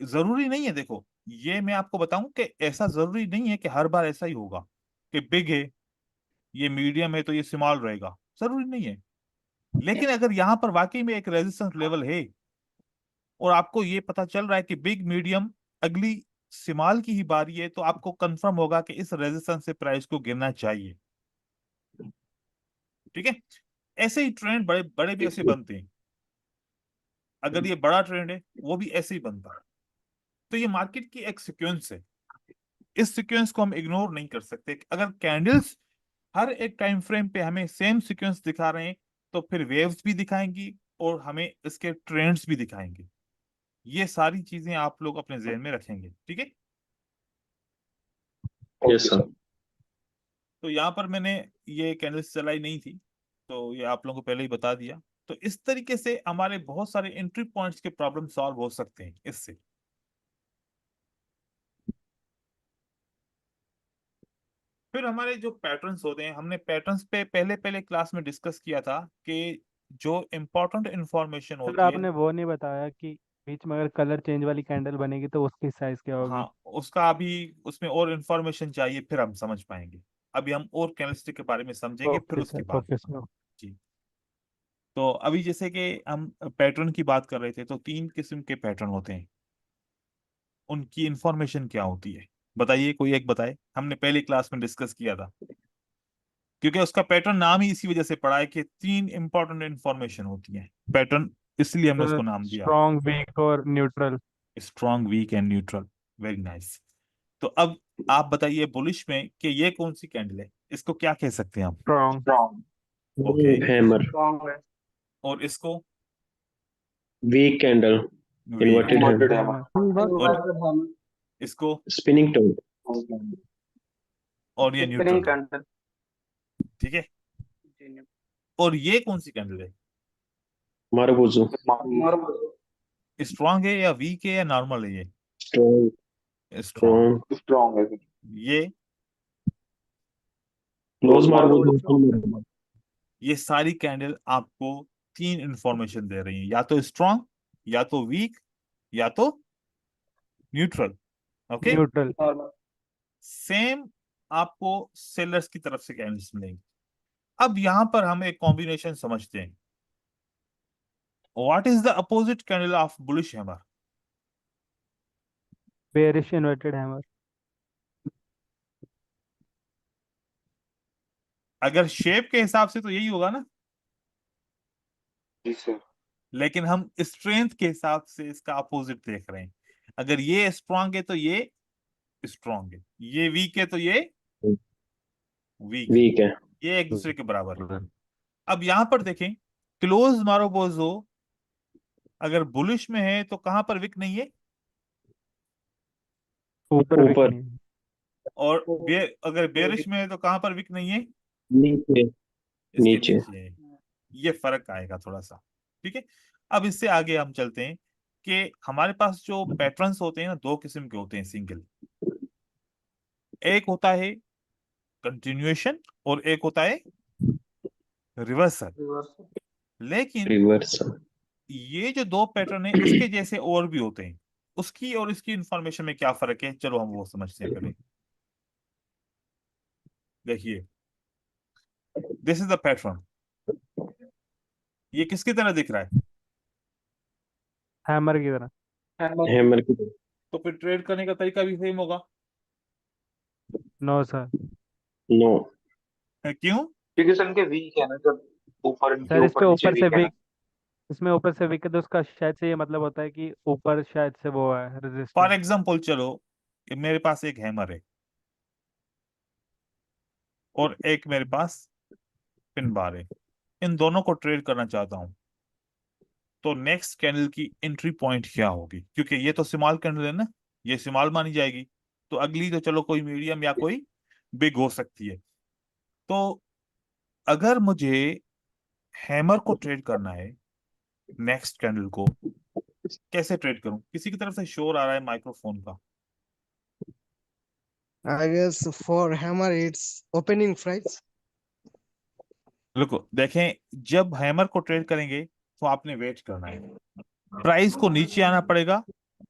जरूरी नहीं है, देखो ये मैं आपको बताऊं कि ऐसा जरूरी नहीं है कि हर बार ऐसा ही होगा कि बिग है, ये मीडियम है तो ये स्मॉल रहेगा, जरूरी नहीं है। लेकिन अगर यहाँ पर वाकई में एक रेजिस्टेंस लेवल है और आपको ये पता चल रहा है कि बिग मीडियम अगली स्मॉल की ही बारी है, तो आपको कंफर्म होगा कि इस रेजिस्टेंस से प्राइस को गिरना चाहिए। ठीक है, ऐसे ही ट्रेंड बड़े बड़े भी ऐसे बनते हैं, अगर ये बड़ा ट्रेंड है वो भी ऐसे ही बनता है। तो ये मार्केट की एक सीक्वेंस है, इस सीक्वेंस को हम इग्नोर नहीं कर सकते। अगर कैंडल्स हर एक टाइम फ्रेम पे हमें सेम सीक्वेंस दिखा रहे हैं, तो फिर वेव्स भी दिखाएंगी और हमें इसके ट्रेंड्स भी दिखाएंगे। ये सारी चीजें आप लोग अपने जहन में रखेंगे, ठीक है। Yes okay sir. सर। तो यहाँ पर मैंने ये कैंडल्स चलाई नहीं थी, तो ये आप लोगों को पहले ही बता दिया। तो इस तरीके से हमारे बहुत सारे एंट्री पॉइंट्स के प्रॉब्लम सॉल्व हो सकते हैं इससे। फिर हमारे जो पैटर्न्स होते हैं, हमने पैटर्न्स पे पहले पहले क्लास में डिस्कस किया था कि जो इम्पोर्टेंट इंफॉर्मेशन सर होती है, आपने वो नहीं बताया कि बीच में अगर कलर चेंज वाली कैंडल बनेगी तो उसकी साइज क्या हाँ, होगी। उसका अभी उसमें और इंफॉर्मेशन चाहिए, फिर हम समझ पाएंगे। अभी हम और कैंडलस्टिक के बारे में समझेंगे फिर ओके उसके सर, बाद। Okay sir. जी। तो अभी जैसे कि हम पैटर्न की बात कर रहे थे, तो 3 किस्म के पैटर्न होते हैं, उनकी इंफॉर्मेशन क्या होती है, बताइए, कोई एक बताए, हमने पहली क्लास में डिस्कस किया था, क्योंकि उसका पैटर्न नाम ही इसी वजह से पड़ा है कि 3 इंपॉर्टेंट इंफॉर्मेशन होती है पैटर्न, इसलिए हमने सर उसको नाम दिया स्ट्रॉन्ग, वीक और neutral. Strong, weak and neutral. Very nice. तो अब आप बताइए बुलिश में कि ये कौन सी कैंडल है, इसको क्या कह सकते हैं हम, strong. Strong. Okay, hammer. Strong है। और इसको weak candle. Weak, inverted inverted hammer. Hammer. और इसको, स्पिनिंग टोन। और ये न्यूट्रल स्पिनिंग है। कैंडल। ठीक है, और ये कौन सी कैंडल है? मारुबुजू। स्ट्रांग है या वीक है या नॉर्मल है? ये स्ट्रॉन्ग। स्ट्रांग। स्ट्रॉन्ग। स्ट्रॉन्ग है। ये क्लोज क्लोज मारुबुजू। ये सारी कैंडल आपको तीन इंफॉर्मेशन दे रही है, या तो स्ट्रांग, या तो वीक, या तो न्यूट्रल। Okay, neutral. सेम आपको सेलर्स की तरफ से कैंडल्स मिलेंगी। अब यहां पर हम एक कॉम्बिनेशन समझते हैं। What is the opposite candle of bullish hammer? Bearish inverted hammer. अगर शेप के हिसाब से तो यही होगा ना, जी सर। लेकिन हम स्ट्रेंथ के हिसाब से इसका अपोजिट देख रहे हैं। अगर ये स्ट्रांग है तो ये स्ट्रांग है, ये वीक है तो ये वीक है। वीक है। ये एक दूसरे के बराबर है। अब यहां पर देखें, क्लोज मारोबोजो अगर बुलिश में है तो कहां पर विक नहीं है, ऊपर विक ऊपर। नहीं है। और अगर बेरिश में है तो कहां पर विक नहीं है, नीचे। इसके नीचे। नीचे है। ये फर्क आएगा थोड़ा सा। ठीक है, अब इससे आगे हम चलते हैं कि हमारे पास जो पैटर्न्स होते हैं ना, दो किस्म के होते हैं सिंगल। एक होता है कंटिन्यूएशन और एक होता है रिवर्सल। लेकिन रिवर्स। ये जो दो पैटर्न है इसके जैसे और भी होते हैं। उसकी और इसकी इंफॉर्मेशन में क्या फर्क है, चलो हम वो समझते हैं पहले। देखिए, दिस इज द पैटर्न। ये किसकी तरह दिख रहा है? हैमर की तरह। हैमर की तरह। तो फिर ट्रेड करने का तरीका भी सेम होगा। No sir. नो। क्यों? क्योंकि सर इनके वीक है ना, जब ऊपर इनके सर इस पे ऊपर नीचे ऊपर से वीक है ना। विक, इसमें ऊपर से विक है तो उसका शायद से ये मतलब होता है कि ऊपर शायद से वो है फॉर रेजिस्टेंस। एग्जाम्पल, चलो कि मेरे पास एक हैमर है और एक मेरे पास पिन बार है, इन दोनों को ट्रेड करना चाहता हूं, तो नेक्स्ट कैंडल की एंट्री पॉइंट क्या होगी? क्योंकि ये तो स्मॉल कैंडल है ना, ये स्मॉल मानी जाएगी। तो अगली तो चलो कोई मीडियम या कोई बिग हो सकती है। तो अगर मुझे हैमर को ट्रेड करना है, नेक्स्ट कैंडल को कैसे ट्रेड करूं? किसी की तरफ से शोर आ रहा है माइक्रोफोन का। I guess for hammer it's opening price. रुको देखें, जब हैमर को ट्रेड करेंगे तो आपने वेट करना है, प्राइस को नीचे आना पड़ेगा।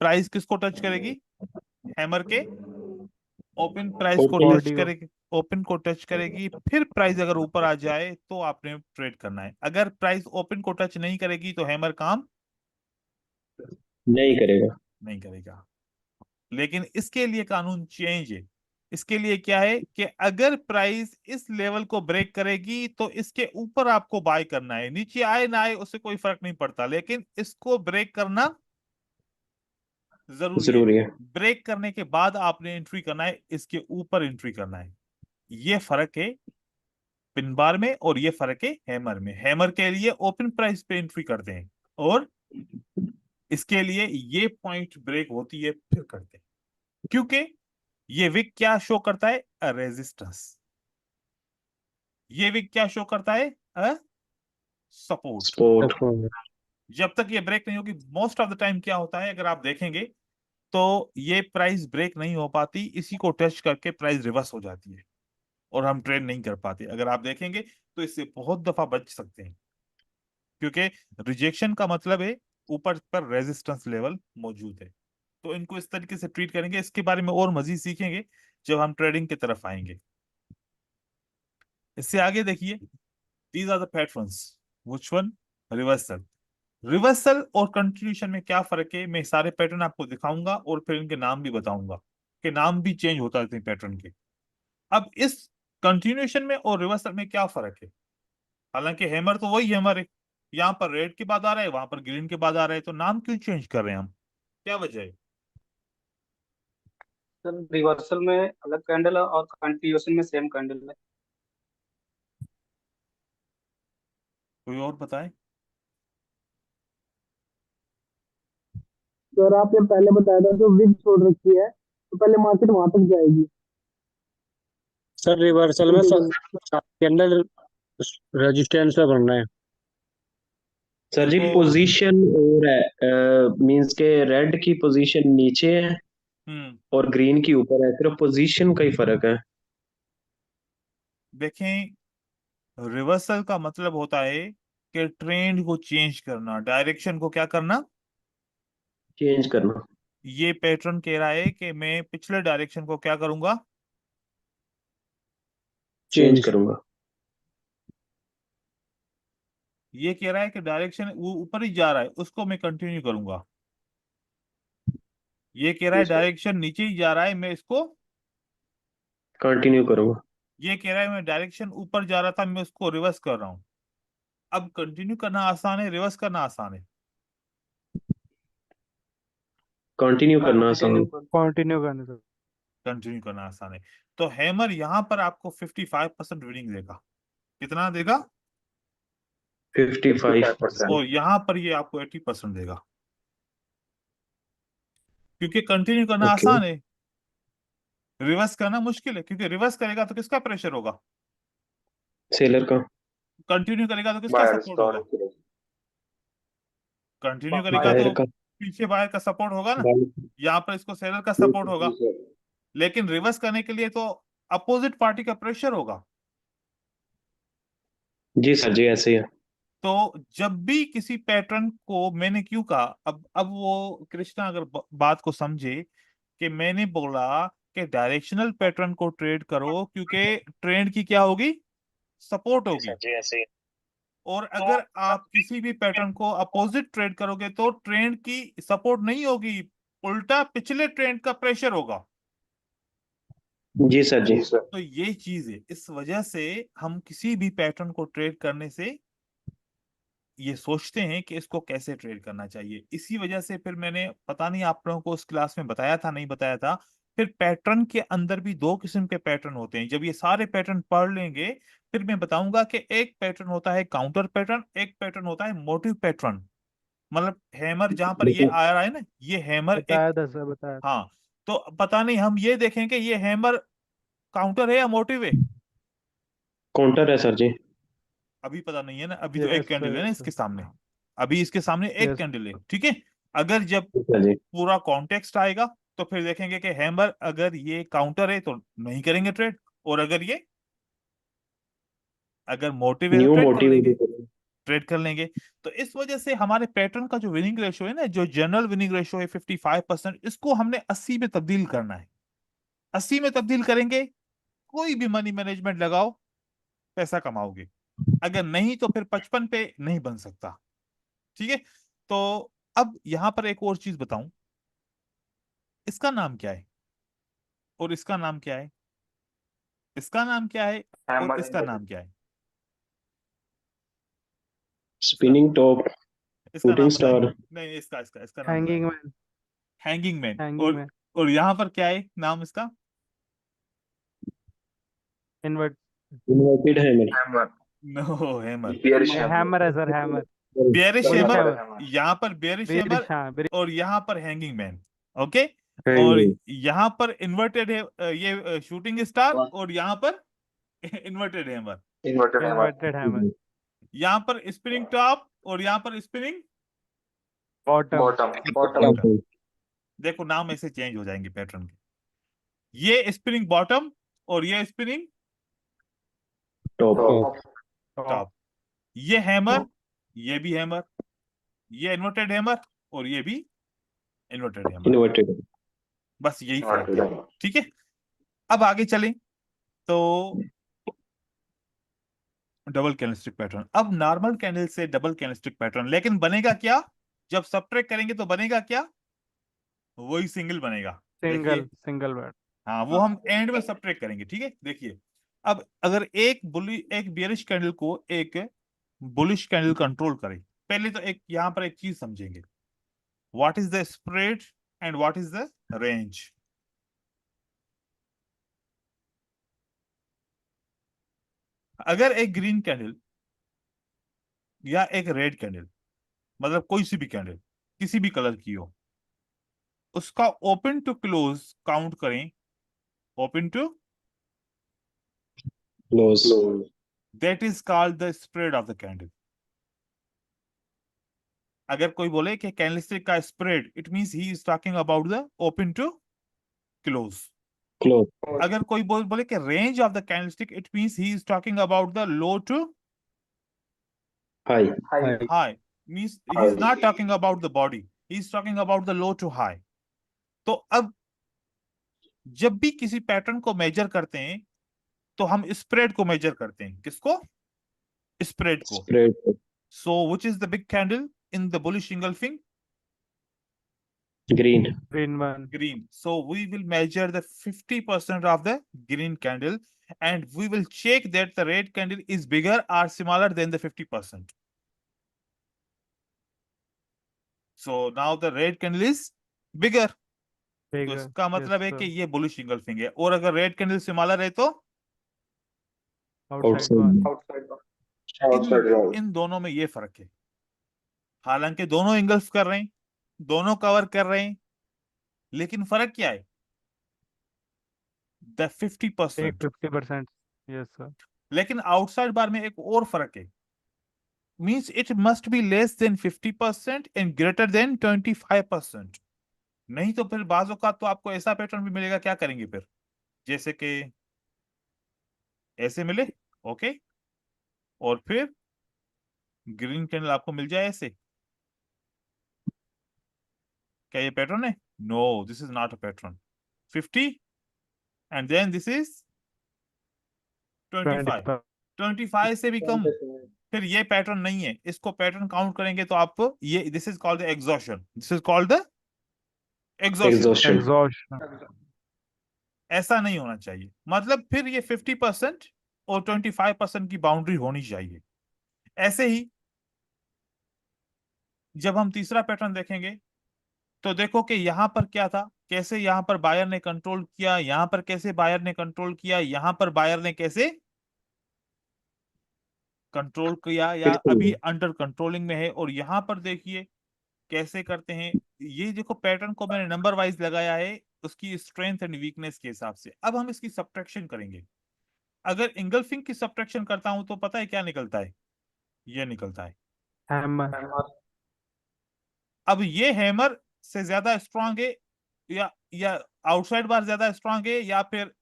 प्राइस किसको टच करेगी? हैमर के ओपन प्राइस को ओपन। टच बॉडी को। करेगी। ओपन को टच करेगी, फिर प्राइस अगर ऊपर आ जाए तो आपने ट्रेड करना है। अगर प्राइस ओपन को टच नहीं करेगी तो हैमर काम नहीं करेगा। नहीं करेगा। लेकिन इसके लिए कानून चेंज है। इसके लिए क्या है कि अगर प्राइस इस लेवल को ब्रेक करेगी तो इसके ऊपर आपको बाय करना है, नीचे आए ना आए उससे कोई फर्क नहीं पड़ता, लेकिन इसको ब्रेक करना जरूरी है। जरूरी है। ब्रेक करने के बाद आपने एंट्री करना है, इसके ऊपर एंट्री करना है। ये फर्क है पिन बार में और ये फर्क है हैमर में। हैमर के लिए ओपन प्राइस पे एंट्री करते हैं और इसके लिए ये पॉइंट ब्रेक होती है फिर करते हैं, क्योंकि ये विक क्या शो करता है? रेजिस्टेंस। ये विक क्या शो करता है? A support. स्पोर्ट। जब तक ये ब्रेक नहीं होगी, मोस्ट ऑफ द टाइम क्या होता है अगर आप देखेंगे तो ये प्राइस ब्रेक नहीं हो पाती, इसी को टच करके प्राइस रिवर्स हो जाती है और हम ट्रेड नहीं कर पाते। अगर आप देखेंगे तो इससे बहुत दफा बच सकते हैं, क्योंकि रिजेक्शन का मतलब है ऊपर पर रेजिस्टेंस लेवल मौजूद है। तो इनको इस तरीके से ट्रीट करेंगे, इसके बारे में और मजीद सीखेंगे जब हम ट्रेडिंग की तरफ आएंगे। इससे आगे देखिए, these are the patterns. Which one? Reversal. Reversal और कंटिन्यूशन में क्या फर्क है, मैं सारे पैटर्न आपको दिखाऊंगा और फिर इनके नाम भी बताऊंगा कि नाम भी चेंज होता रहते हैं पैटर्न के। अब इस कंटिन्यूशन में और रिवर्सल में क्या फर्क है? हालांकि हैमर तो वही हैमर है, यहाँ पर रेड के बाद आ रहा है, वहां पर ग्रीन के बाद आ रहा है, तो नाम क्यों चेंज कर रहे हैं हम? क्या वजह है? सर रिवर्सल में अलग कैंडल है और कंटिन्यूएशन में सेम कैंडल है। कोई और बताए? सर आपने पहले बताया था जो विग छोड़ रखी है तो पहले मार्केट वहां तक जाएगी। सर रिवर्सल में कैंडल रेजिस्टेंस पे बनना है। सर जी देखो, पोजीशन और है मींस के रेड की पोजीशन नीचे है हम्म, और ग्रीन की ऊपर है, सिर्फ पोजीशन का ही फर्क है। देखें, रिवर्सल का मतलब होता है कि ट्रेंड को चेंज करना, डायरेक्शन को क्या करना। चेंज करना। ये पैटर्न कह रहा है कि मैं पिछले डायरेक्शन को क्या करूंगा, चेंज करूंगा। ये कह रहा है कि डायरेक्शन वो ऊपर ही जा रहा है, उसको मैं कंटिन्यू करूंगा। ये कह रहा है डायरेक्शन नीचे ही जा रहा है, मैं इसको, कंटिन्यू करूंगा। ये कह रहा है मैं डायरेक्शन ऊपर जा रहा था, मैं उसको रिवर्स कर रहा हूँ। अब कंटिन्यू करना आसान है, रिवर्स करना आसान है। कंटिन्यू करना आसान है। कंटिन्यू करने से। कंटिन्यू करना आसान है। तो हैमर यहां पर आपको 55% विनिंग देगा। कितना देगा? 55%। और यहां पर ये आपको 80% देगा, क्योंकि कंटिन्यू करना ओके। आसान है, रिवर्स करना मुश्किल है। क्योंकि रिवर्स करेगा तो किसका प्रेशर होगा, सेलर का। कंटिन्यू करेगा तो किसका सपोर्ट होगा, कंटिन्यू करेगा बायर तो का। पीछे बायर का सपोर्ट होगा ना, बायर। यहाँ पर इसको सेलर का सपोर्ट होगा। लेकिन रिवर्स करने के लिए तो अपोजिट पार्टी का प्रेशर होगा। जी सर जी ऐसे ही है। तो जब भी किसी पैटर्न को, मैंने क्यों कहा, अब वो कृष्णा अगर बात को समझे कि मैंने बोला कि डायरेक्शनल पैटर्न को ट्रेड करो, क्योंकि ट्रेंड की क्या होगी, सपोर्ट होगी। और अगर आप किसी भी पैटर्न को अपोजिट ट्रेड करोगे तो ट्रेंड की सपोर्ट नहीं होगी, उल्टा पिछले ट्रेंड का प्रेशर होगा। जी सर जी। तो ये चीज है, इस वजह से हम किसी भी पैटर्न को ट्रेड करने से ये सोचते हैं कि इसको कैसे ट्रेड करना चाहिए। इसी वजह से फिर मैंने, पता नहीं आप लोगों को उस क्लास में बताया था नहीं बताया था, फिर पैटर्न के अंदर भी दो किस्म के पैटर्न होते हैं। जब ये सारे पैटर्न पढ़ लेंगे फिर मैं बताऊंगा कि एक पैटर्न होता है काउंटर पैटर्न, एक पैटर्न होता है मोटिव पैटर्न। मतलब हैमर जहां पर ये देखो आ रहा है ना, ये हैमर एक, बताया था सर, बताया। हाँ, तो पता नहीं हम ये देखें कि ये हैमर काउंटर है या मोटिव है, काउंटर है सर जी। अभी पता नहीं है ना। अभी तो एक यस कैंडल सर, है ना यस इसके सर। सामने, अभी इसके सामने एक यस। कैंडल है, ठीक है। अगर जब जी सर जी। पूरा कॉन्टेक्स्ट आएगा तो फिर देखेंगे कि हैमर अगर ये काउंटर है तो नहीं करेंगे ट्रेड, और अगर मोटिव है तो न्यू ट्रेड कर मोटिव। लेंगे, ट्रेड कर लेंगे। तो इस वजह से हमारे पैटर्न का जो विनिंग रेशो है ना, जो जनरल विनिंग रेशो है 55%, इसको हमने 80 में तब्दील करना है। 80 में तब्दील करेंगे, कोई भी मनी मैनेजमेंट लगाओ, पैसा कमाओगे। अगर नहीं तो फिर 55 पे नहीं बन सकता, ठीक है। तो अब यहां पर एक और चीज बताऊं, इसका नाम क्या है और इसका नाम क्या है, इसका नाम क्या है और इसका नाम क्या है, इसका स्पिनिंग टॉप। इसका शूटिंग नाम बताएं। स्टार। नहीं, इसका नाम बताएं। Hanging man. Hanging man. Hanging man. और यहां पर क्या है नाम इसका? Invert. Inverted hammer. No, hammer. Hammer है sir, hammer. Bearish bearish hammer, hammer. यहाँ पर बेयरिश बेरिश, हैमर, हाँ, बेरिश। और यहाँ पर हैंगिंग मैन, ओके। और हैंगिंग। यहाँ पर इन्वर्टेड है, ये शूटिंग स्टार, और यहाँ पर इन्वर्टेड हैमर। Inverted hammer. यहाँ पर स्पिनिंग टॉप और यहाँ पर स्पिनिंग बॉटम। बॉटम। देखो नाम ऐसे चेंज हो जाएंगे पैटर्न के, ये स्पिनिंग बॉटम और ये स्पिनिंग टॉप। टॉप। ये हैमर, ये भी हैमर, ये इन्वर्टेड हैमर और ये भी इन्वर्टेड हैमर। इन्वर्टेड। बस यही फर्क है, ठीक है। अब आगे चलें तो डबल कैंडलस्टिक पैटर्न, अब नॉर्मल कैंडल से डबल कैंडलस्टिक पैटर्न, लेकिन बनेगा क्या, जब सबट्रैक्ट करेंगे तो बनेगा क्या, वही सिंगल बनेगा। सिंगल, देखिए, सिंगल बैट। हाँ, वो हम एंड में सबट्रैक्ट करेंगे, ठीक है। देखिए, अब अगर एक बियरिश कैंडल को एक बुलिश कैंडल कंट्रोल करे, पहले तो एक यहां पर एक चीज समझेंगे, what is the spread and what is the range. अगर एक ग्रीन कैंडल या एक रेड कैंडल, मतलब कोई सी भी कैंडल किसी भी कलर की हो, उसका ओपन टू क्लोज काउंट करें, open to close. That is called the spread of the candle. अगर कोई बोले कि कैंडलस्टिक का spread, it means he is talking about the open to close. Close. अगर कोई बोले कि range of the candlestick, it means he is talking about the low to high. High, means he is not talking about the body, he is talking about the low to high. तो अब जब भी किसी pattern को major करते हैं तो हम स्प्रेड को मेजर करते हैं। किसको? स्प्रेड को। Spread. So which is the big candle in the bullish engulfing? Green. green one. Green. So we will measure the 50% of the green candle, and we will check that the red candle is bigger or smaller than the 50%. So now the red candle is bigger. तो Bigger. इसका Yes, मतलब है sir. कि ये bullish engulfing है। और अगर red candle smaller है तो Outside bar. इन दोनों में ये फर्क है। हालांकि दोनों इंगल्फ कर रहे हैं, दोनों कवर कर रहे हैं, लेकिन फर्क क्या है? द 50%। 50%. Yes, sir. लेकिन आउटसाइड बार में एक और फर्क है, means it must be less than 50% and greater than 25%। नहीं तो फिर बाजों का तो आपको ऐसा पैटर्न भी मिलेगा, क्या करेंगे फिर? जैसे कि ऐसे मिले, ओके, और फिर ग्रीन कैंडल आपको मिल जाए ऐसे। क्या ये पैटर्न है? No, this is not a pattern. 50 and then this is 25। 25. 25 से भी कम, फिर ये पैटर्न नहीं है। इसको पैटर्न काउंट करेंगे तो आप ये, this is called the exhaustion, this is called the exhaustion. Exhaustion. Exhaustion. ऐसा नहीं होना चाहिए। मतलब फिर ये 50% और 25% की बाउंड्री होनी चाहिए। ऐसे ही जब हम तीसरा पैटर्न देखेंगे तो देखो कि यहां पर क्या था, कैसे यहां पर बायर ने कंट्रोल किया, यहां पर कैसे बायर ने कंट्रोल किया, यहां पर बायर ने कैसे कंट्रोल किया या अभी अंडर कंट्रोलिंग में है, और यहां पर देखिए कैसे करते हैं। ये देखो पैटर्न को मैंने नंबर वाइज लगाया है उसकी स्ट्रेंथ एंड वीकनेस के हिसाब से। अब हम इसकी सब्ट्रैक्शन करेंगे। अगर इंगल्फिंग की सब्ट्रैक्शन करता हूं तो पता है क्या निकलता है? ये निकलता है। Hammer. अब ये हैमर से ज्यादा स्ट्रांग है या आउटसाइड बार ज्यादा स्ट्रांग है, या फिर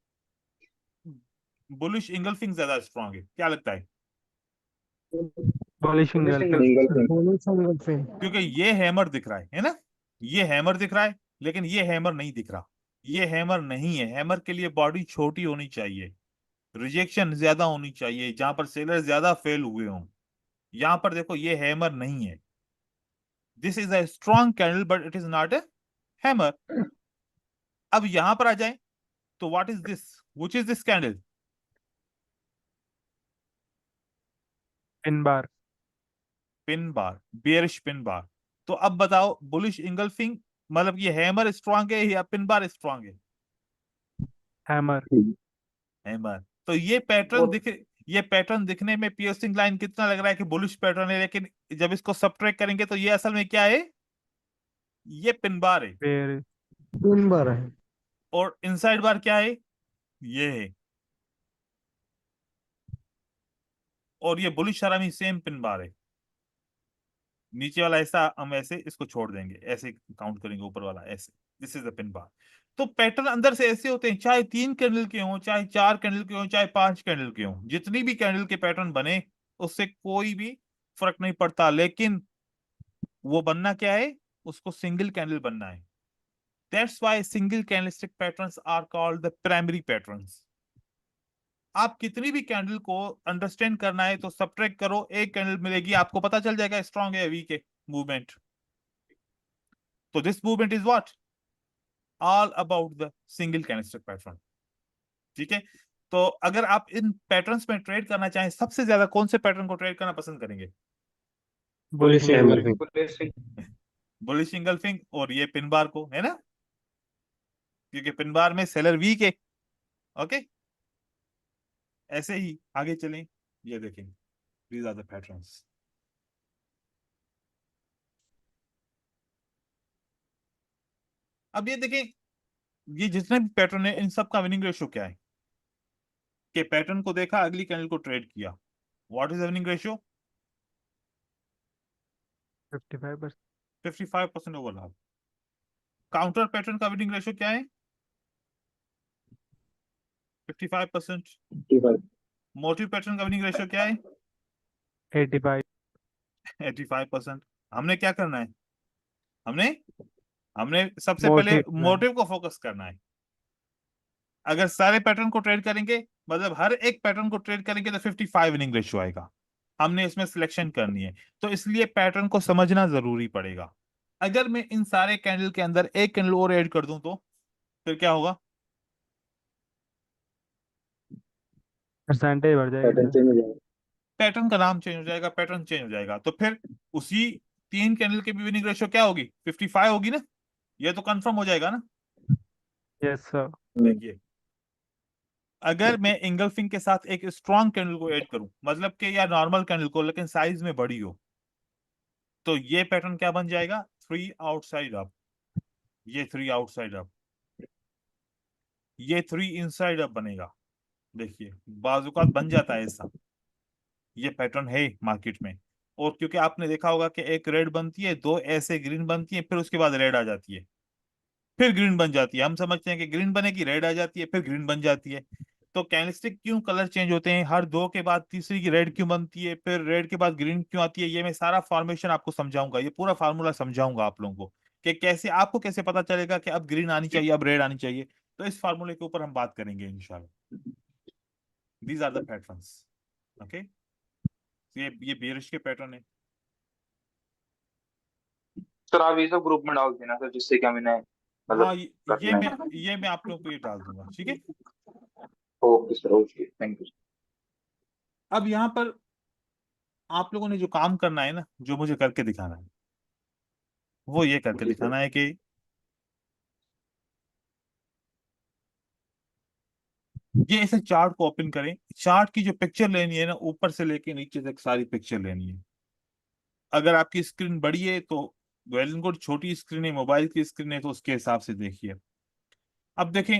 बुलिश इंगल्फिंग ज्यादा स्ट्रांग है? क्या लगता है? Bullish engulfing. Bullish engulfing. क्योंकि ये हैमर दिख रहा है ना, ये हैमर दिख रहा है, लेकिन ये हैमर नहीं दिख रहा। ये हैमर नहीं है। हैमर के लिए बॉडी छोटी होनी चाहिए, रिजेक्शन ज्यादा होनी चाहिए, जहां पर सेलर ज्यादा फेल हुए हों। यहां पर देखो ये हैमर नहीं है। This is a strong candle but it is not a hammer. अब यहां पर आ जाए तो what is this? Which is this candle? Pin bar. Pin bar, bearish pin bar. तो अब बताओ बुलिश इंगल्फिंग, मतलब ये हैमर स्ट्रांग है या पिन बार स्ट्रांग है? Hammer. हैमर। तो ये पैटर्न दिखने में पियर्सिंग लाइन कितना लग रहा है कि बुलिश पैटर्न है, लेकिन जब इसको सब्ट्रैक्ट करेंगे तो ये असल में क्या है? ये पिन बार है। Bearish. 3 बार है। और इनसाइड बार क्या है? ये है। और ये बुलिश हरामी सेम पिन बार है। नीचे वाला ऐसा हम ऐसे इसको छोड़ देंगे, ऐसे काउंट करेंगे, ऊपर वाला ऐसे। This is the pin bar. तो पैटर्न अंदर से ऐसे होते हैं, चाहे 3 कैंडल के हों, चाहे 4 कैंडल के हों, चाहे 5 कैंडल के हों, जितनी भी कैंडल के पैटर्न बने उससे कोई भी फर्क नहीं पड़ता। लेकिन वो बनना क्या है? उसको सिंगल कैंडल बनना है। That's why single candlestick patterns are called the primary patterns. आप कितनी भी कैंडल को अंडरस्टैंड करना है तो सब्ट्रैक्ट करो, एक कैंडल मिलेगी, आपको पता चल जाएगा स्ट्रॉन्ग है वीक है मूवमेंट। तो this movement is what? All about the single candlestick pattern. ठीक है। तो अगर आप इन पैटर्न्स में ट्रेड करना चाहें, सबसे ज्यादा कौन से पैटर्न को ट्रेड करना पसंद करेंगे? Bullish hammer. engulfing. Bullish engulfing और ये पिन बार को, है ना, क्योंकि पिन बार में सेलर वीक है। ओके, ऐसे ही आगे चलें। ये देखें, दीज आर द पैटर्न्स। अब ये देखें, ये जितने भी पैटर्न है इन सब का विनिंग रेशियो क्या है? कि पैटर्न को देखा, अगली कैंडल को ट्रेड किया, what is winning ratio? 55%। 55% overlap. Counter pattern का विनिंग रेशियो क्या है? 55%। 55। मोटिव पैटर्न का विनिंग रेशियो क्या है? 85। 85%। हमने क्या करना है? हमने हमने सबसे पहले मोटिव में। मोटिव को फोकस करना है। अगर सारे पैटर्न को ट्रेड करेंगे, मतलब हर एक पैटर्न को ट्रेड करेंगे, तो 55 विनिंग रेशियो आएगा। हमने इसमें सिलेक्शन करनी है, तो इसलिए पैटर्न को समझना जरूरी पड़ेगा। अगर मैं इन सारे कैंडल के अंदर एक कैंडल और ऐड कर दूं तो फिर क्या होगा? परसेंटेज बढ़ जाएगी पैटर्न सर। चेंज हो जाएगा। पैटर्न का नाम चेंज हो जाएगा, पैटर्न चेंज हो जाएगा, तो फिर उसी 3 कैंडल की भी विनिंग रेशियो क्या होगी? 55 होगी ना? ये तो कंफर्म हो जाएगा ना? Yes sir. देखिए, अगर मैं इंगल्फिंग के साथ एक स्ट्रॉन्ग कैंडल को ऐड करूं, मतलब कि या नॉर्मल कैंडल को लेकिन साइज में बड़ी हो, तो ये पैटर्न क्या बन जाएगा? 3 आउटसाइड अप, ये 3 आउटसाइड अप, ये 3 इनसाइड अप बनेगा। देखिए, बाजुकात बन जाता है ऐसा। ये पैटर्न है मार्केट में। और क्योंकि आपने देखा होगा कि एक रेड बनती है, दो ऐसे ग्रीन बनती है, फिर उसके बाद रेड आ जाती है, फिर ग्रीन बन जाती है। हम समझते हैं कि ग्रीन बनेगी, रेड आ जाती है, फिर ग्रीन बन जाती है। तो कैंडलस्टिक क्यों कलर चेंज होते हैं, हर दो के बाद तीसरी की रेड क्यों बनती है, फिर रेड के बाद ग्रीन क्यों आती है, ये मैं सारा फॉर्मेशन आपको समझाऊंगा, ये पूरा फार्मूला समझाऊंगा आप लोगों को कि कैसे आपको कैसे पता चलेगा कि अब ग्रीन आनी चाहिए, अब रेड आनी चाहिए। तो इस फार्मूले के ऊपर हम बात करेंगे इंशाल्लाह। These are the patterns. Okay, ये बेरिश के पैटर्न है। सर आप ये सब ग्रुप में डाल देना सर, जिससे कि हमें हाँ, मतलब करना है। ये मैं आप लोगों को ये डाल दूंगा, ठीक है। Okay sir, okay, thank you. अब यहाँ पर आप लोगों ने जो काम करना है ना, जो मुझे करके दिखाना है, वो ये करके जी सर। दिखाना है कि ये ऐसे चार्ट को ओपन करें। चार्ट की जो पिक्चर लेनी है ना, ऊपर से लेके नीचे तक सारी पिक्चर लेनी है। अगर आपकी स्क्रीन बड़ी है तो वेल एंड गुड, छोटी स्क्रीन है, मोबाइल की स्क्रीन है, तो उसके हिसाब से देखिए। अब देखें,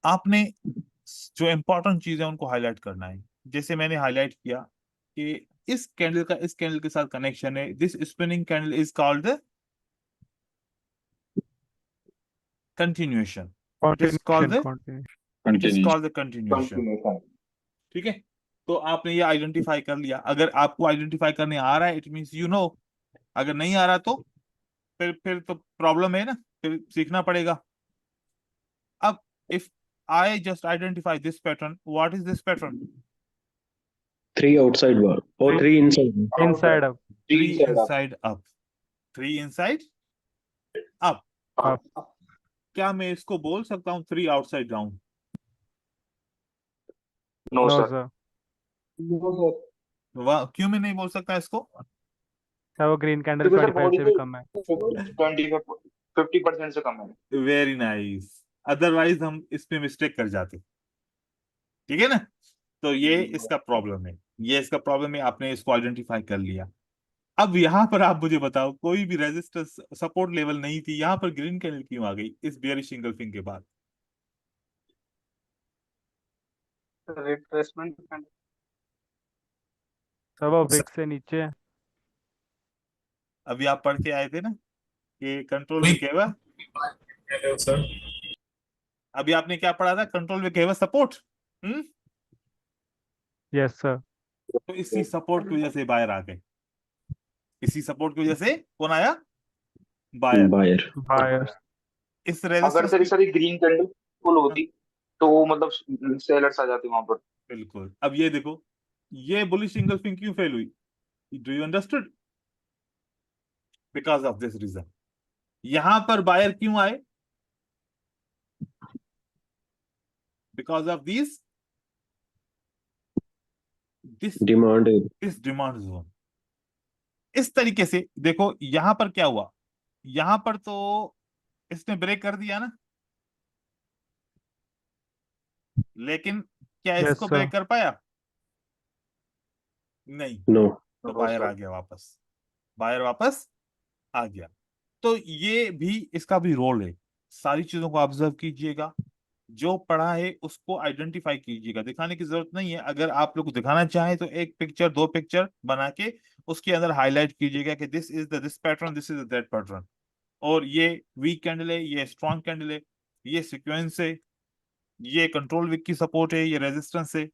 आपने जो इंपॉर्टेंट चीज है उनको हाईलाइट करना है। जैसे मैंने हाईलाइट किया कि इस कैंडल का इस कैंडल के साथ कनेक्शन है, this spinning candle is called the continuation, it is called continuation the continuation. It is continue. Called the continuation. Continue. ठीक है, तो आपने ये आइडेंटिफाई कर लिया। अगर आपको आइडेंटिफाई करने आ रहा है, इट मींस यू नो। अगर नहीं आ रहा तो फिर तो प्रॉब्लम है ना, फिर सीखना पड़ेगा। अब if I just identify this pattern, what is this pattern? 3 outside bar और 3 inside. Inside up. 3 3 side up. Inside up, 3 inside up. Up. क्या मैं इसको बोल सकता हूँ 3 outside down? No no sir. Sir. No sir. वाह, क्यों मैं नहीं बोल सकता इसको? सर वो ग्रीन कैंडल क्योंकि सर 25 बॉडी से भी तो कम है। 50% से कम है। Very nice. अदरवाइज हम इसमें मिस्टेक कर जाते। ठीक है ना? तो ये इसका प्रॉब्लम है, ये इसका प्रॉब्लम है। आपने इसको आइडेंटिफाई कर लिया। अब यहाँ पर आप मुझे बताओ, कोई भी रेजिस्टेंस सपोर्ट लेवल नहीं थी, यहाँ पर ग्रीन कैंडल क्यों आ गई इस बेयरिश इंगल्फिंग के बाद? रिट्रेसमेंट। सर वो विक से नीचे है। अभी आप पढ़ के आए थे ना कि कंट्रोल में क्या हुआ? सर अभी आपने क्या पढ़ा था? कंट्रोल में क्या हुआ? सपोर्ट। Yes sir. तो इसी सपोर्ट की वजह से बायर आ गए। इसी सपोर्ट की वजह से कौन आया? बायर। बायर। बायर। इस अगर रेजिस्टेंस सर की। सर ग्रीन कैंडल फुल होती तो मतलब सेलर्स आ जाते वहां पर। बिल्कुल। अब ये देखो, ये बुलिश इंगल्फिंग क्यों फेल हुई? Do you understood? Because of this reason. यहां पर बायर क्यों आए? Because of this demand. This demand zone. इस तरीके से देखो, यहां पर क्या हुआ? यहां पर तो इसने ब्रेक कर दिया ना, लेकिन क्या यस इसको सर। ब्रेक कर पाया? नहीं। नो। तो बायर आ गया वापस, बायर वापस आ गया। तो ये भी इसका भी रोल है। सारी चीजों को ऑब्जर्व कीजिएगा, जो पढ़ा है उसको आइडेंटिफाई कीजिएगा। दिखाने की जरूरत नहीं है, अगर आप लोग दिखाना चाहें तो एक पिक्चर, दो पिक्चर बना के उसके अंदर हाईलाइट कीजिएगा कि this is the this pattern, this is the that pattern, और ये वीक कैंडल है, ये स्ट्रॉन्ग कैंडल है, ये सीक्वेंस है, ये कंट्रोल वीक की सपोर्ट है, ये रेजिस्टेंस है,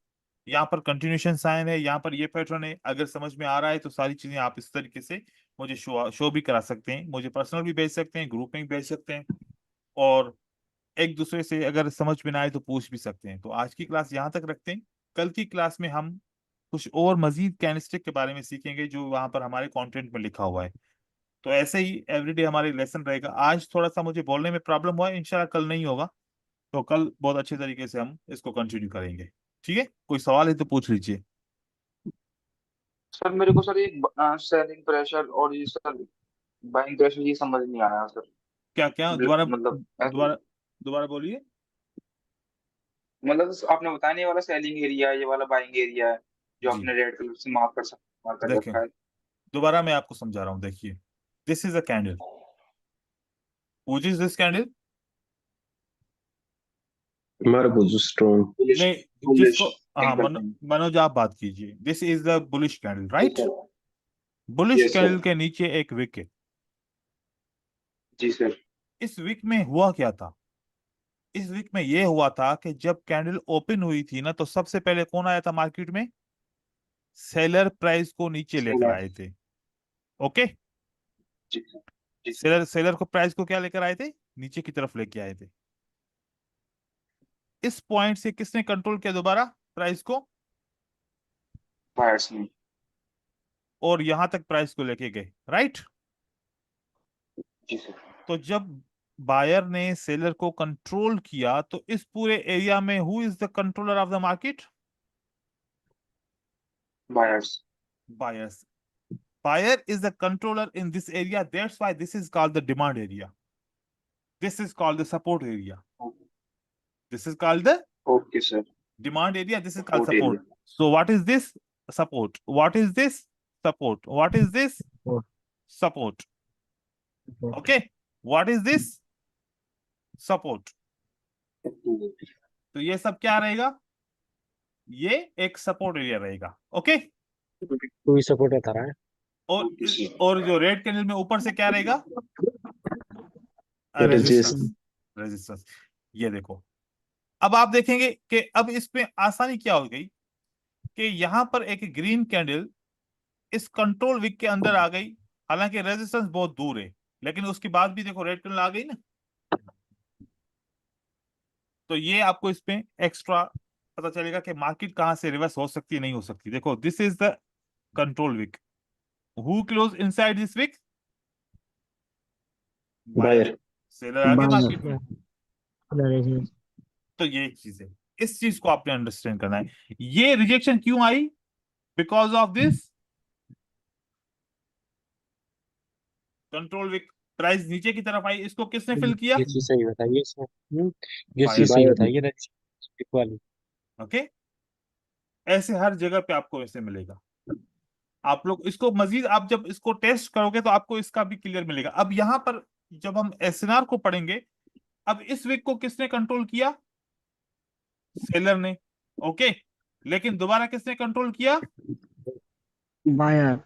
यहाँ पर कंटिन्यूशन साइन है, यहाँ पर ये पैटर्न है। अगर समझ में आ रहा है तो सारी चीजें आप इस तरीके से मुझे शो भी करा सकते हैं, मुझे पर्सनल भी भेज सकते हैं, ग्रुप में भी भेज सकते हैं, और एक दूसरे से अगर समझ में ना आए तो पूछ भी सकते हैं। तो आज की क्लास यहाँ तक रखते हैं। कल की क्लास में हम कुछ और मजीद कैंडलस्टिक के बारे में सीखेंगे जो वहां पर हमारे कंटेंट में लिखा हुआ है। तो ऐसे ही एवरीडे हमारे लेसन रहेगा। आज थोड़ा सा मुझे बोलने में प्रॉब्लम हुआ है, इंशाल्लाह कल नहीं होगा, तो कल बहुत अच्छे तरीके से हम इसको कंटिन्यू करेंगे। ठीक है, कोई सवाल है तो पूछ लीजिए। सर मेरे को सर ये सेलिंग प्रेशर और ये सर बाइंग प्रेशर ये समझ नहीं आया सर। क्या क्या, दोबारा मतलब दोबारा दोबारा बोलिए। मतलब आपने बताया नहीं, ये वाला सेलिंग एरिया है, ये वाला बाइंग एरिया है, जो जी आपने रेड कलर से मार्क कर देखिए, रखा है। दोबारा मैं आपको समझा रहा हूँ। देखिए, this is a candle, which is this candle. Marcus strong. Bullish, नहीं, बुलिश जिसको, हाँ एंकर नहीं। मनोज आप बात कीजिए। This is the bullish candle, जी right. Sir. Bullish yes candle sir. के नीचे एक विक है। जी सर। इस वीक में हुआ क्या था? इस वीक में ये हुआ था कि जब कैंडल ओपन हुई थी ना, तो सबसे पहले कौन आया था मार्केट में? सेलर प्राइस को नीचे लेकर सेलर। आए थे। ओके, जी सर। जी सर। सेलर सेलर को प्राइस को क्या लेकर आए थे? नीचे की तरफ लेके आए थे। इस पॉइंट से किसने कंट्रोल किया दोबारा प्राइस को? बायर्स ने। और यहां तक प्राइस को लेके गए, राइट। जी सर। तो जब बायर ने सेलर को कंट्रोल किया, तो इस पूरे एरिया में who is the controller of the market? Buyers. Buyers. Buyer is the controller in this area. That's why this is called the demand area. This is called the support area. This is called the okay sir. demand area. This is called support support. Area. So what is this? Support. What is this? Support. What is this? Support. Okay. What is this? Support. तो ये सब क्या रहेगा? ये एक support area रहेगा। Okay. तू ही support होता रहा है। और और जो रेड कैंडल में ऊपर से क्या रहेगा? Resist. रेजिस्टेंस। रेजिस्टेंस। ये देखो, अब आप देखेंगे कि अब इसमें आसानी क्या हो गई कि यहां पर एक ग्रीन कैंडल इस कंट्रोल विक के अंदर आ गई। हालांकि रेजिस्टेंस बहुत दूर है, लेकिन उसके बाद भी देखो रेड कैंडल आ गई ना। तो ये आपको इसमें एक्स्ट्रा पता चलेगा कि मार्केट कहां से रिवर्स हो सकती है, नहीं हो सकती। देखो, this is the control wick. Who close inside this wick? Buyer. Seller आ गए मार्केट में। तो ये एक चीज है, इस चीज को आपने अंडरस्टैंड करना है। ये रिजेक्शन क्यों आई? Because of this control wick. Price नीचे की तरफ आई, इसको किसने फिल किया? ये चीज सही बताइए सर। ये बायर। चीज सही बताइए रजिस्ट्रिक वाली। ओके, ऐसे हर जगह पे आपको ऐसे मिलेगा। आप लोग इसको मजीद, आप जब इसको टेस्ट करोगे तो आपको इसका भी क्लियर मिलेगा। अब यहाँ पर जब हम एसएनआर को पढ़ेंगे, अब इस विक को किसने कंट्रोल किया? सेलर ने। ओके, लेकिन दोबारा किसने कंट्रोल किया? Buyer.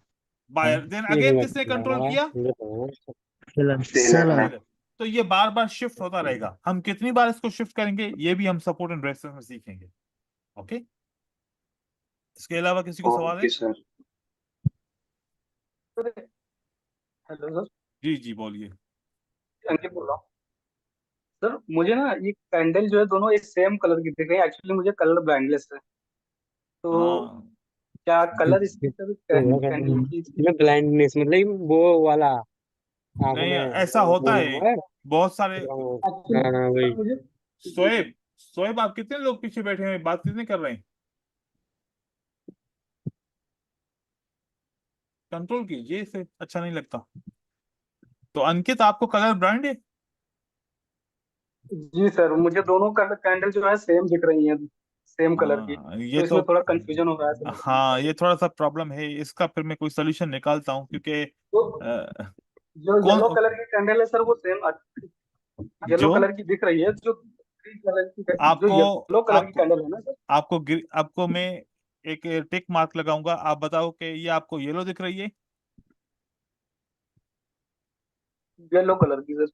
बायर। देन एक अगेन मिनट किसने कंट्रोल किया? Seller. सेलर ने। सेलर। तो ये बार बार शिफ्ट होता रहेगा। हम कितनी बार इसको शिफ्ट करेंगे ये भी हम सपोर्ट एंड रेजिस्टेंस में सीखेंगे। ओके, इसके अलावा किसी को सवाल है? Okay sir. Hello sir. जी जी बोलिए। अंकित बोल रहा हूँ। सर मुझे ना ये कैंडल जो है दोनों एक सेम कलर की दिख रही है, एक्चुअली मुझे कलर ब्लाइंडनेस है, तो हाँ, क्या कलर इसकी सर कैंडल की? ब्लाइंडनेस मतलब वो वाला आंखों नहीं में ऐसा होता है वो है। बहुत सारे। हाँ वही। मुझे शोएब, शोएब आप कितने लोग पीछे बैठे हैं, बात कितने कर रहे हैं? कंट्रोल कीजिए इसे, अच्छा नहीं लगता। तो अंकित आपको कलर ब्रांड है? जी सर, मुझे दोनों कलर कैंडल जो है सेम दिख रही हैं, सेम कलर की, हाँ ये तो तो, इसमें थोड़ा कंफ्यूजन हो रहा है सर। हाँ ये थोड़ा सा प्रॉब्लम है इसका। फिर मैं कोई सोल्यूशन निकालता हूँ, क्योंकि तो जो येलो कौन, कलर की कैंडल है सर वो सेम येलो जो कलर की दिख रही है, जो ग्रीन कलर की, जो आपको येलो कलर की आपको कैंडल है ना सर, आपको मैं एक टिक मार्क लगाऊंगा, आप बताओ कि ये आपको येलो दिख रही है, येलो कलर की सर।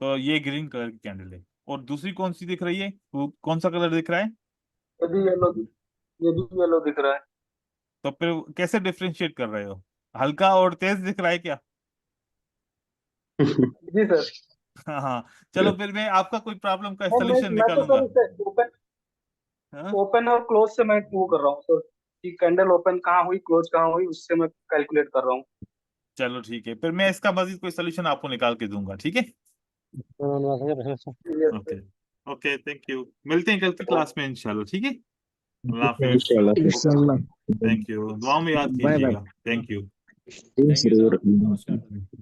तो ये ग्रीन कलर की कैंडल है। और दूसरी कौन सी दिख रही है, वो कौन सा कलर दिख रहा है? ये भी येलो, ये भी येलो दिख रहा है। तो फिर कैसे डिफरेंशिएट कर रहे हो? हल्का और तेज दिख रहा है क्या? जी सर। हाँ हाँ। चलो फिर मैं आपका कोई प्रॉब्लम का मैं सोल्यूशन मैं तो निकालूंगा। सर इसे ओपन हाँ ओपन और क्लोज से मैं वो कर रहा हूँ सर, कि कैंडल ओपन कहाँ हुई, क्लोज कहाँ हुई, उससे मैं कैलकुलेट कर रहा हूँ। चलो ठीक है, फिर मैं इसका मजीद कोई सोल्यूशन आपको निकाल के दूंगा, ठीक है? Yes okay. Sir. Okay, thank you. मिलते हैं कल की क्लास में इंशाल्लाह, ठीक है? अल्लाह हाफिज। इंशाल्लाह। थैंक यू, दुआ में याद बाय बाय। कीजिएगा। Thank you. Thank you sir. नमस्कार।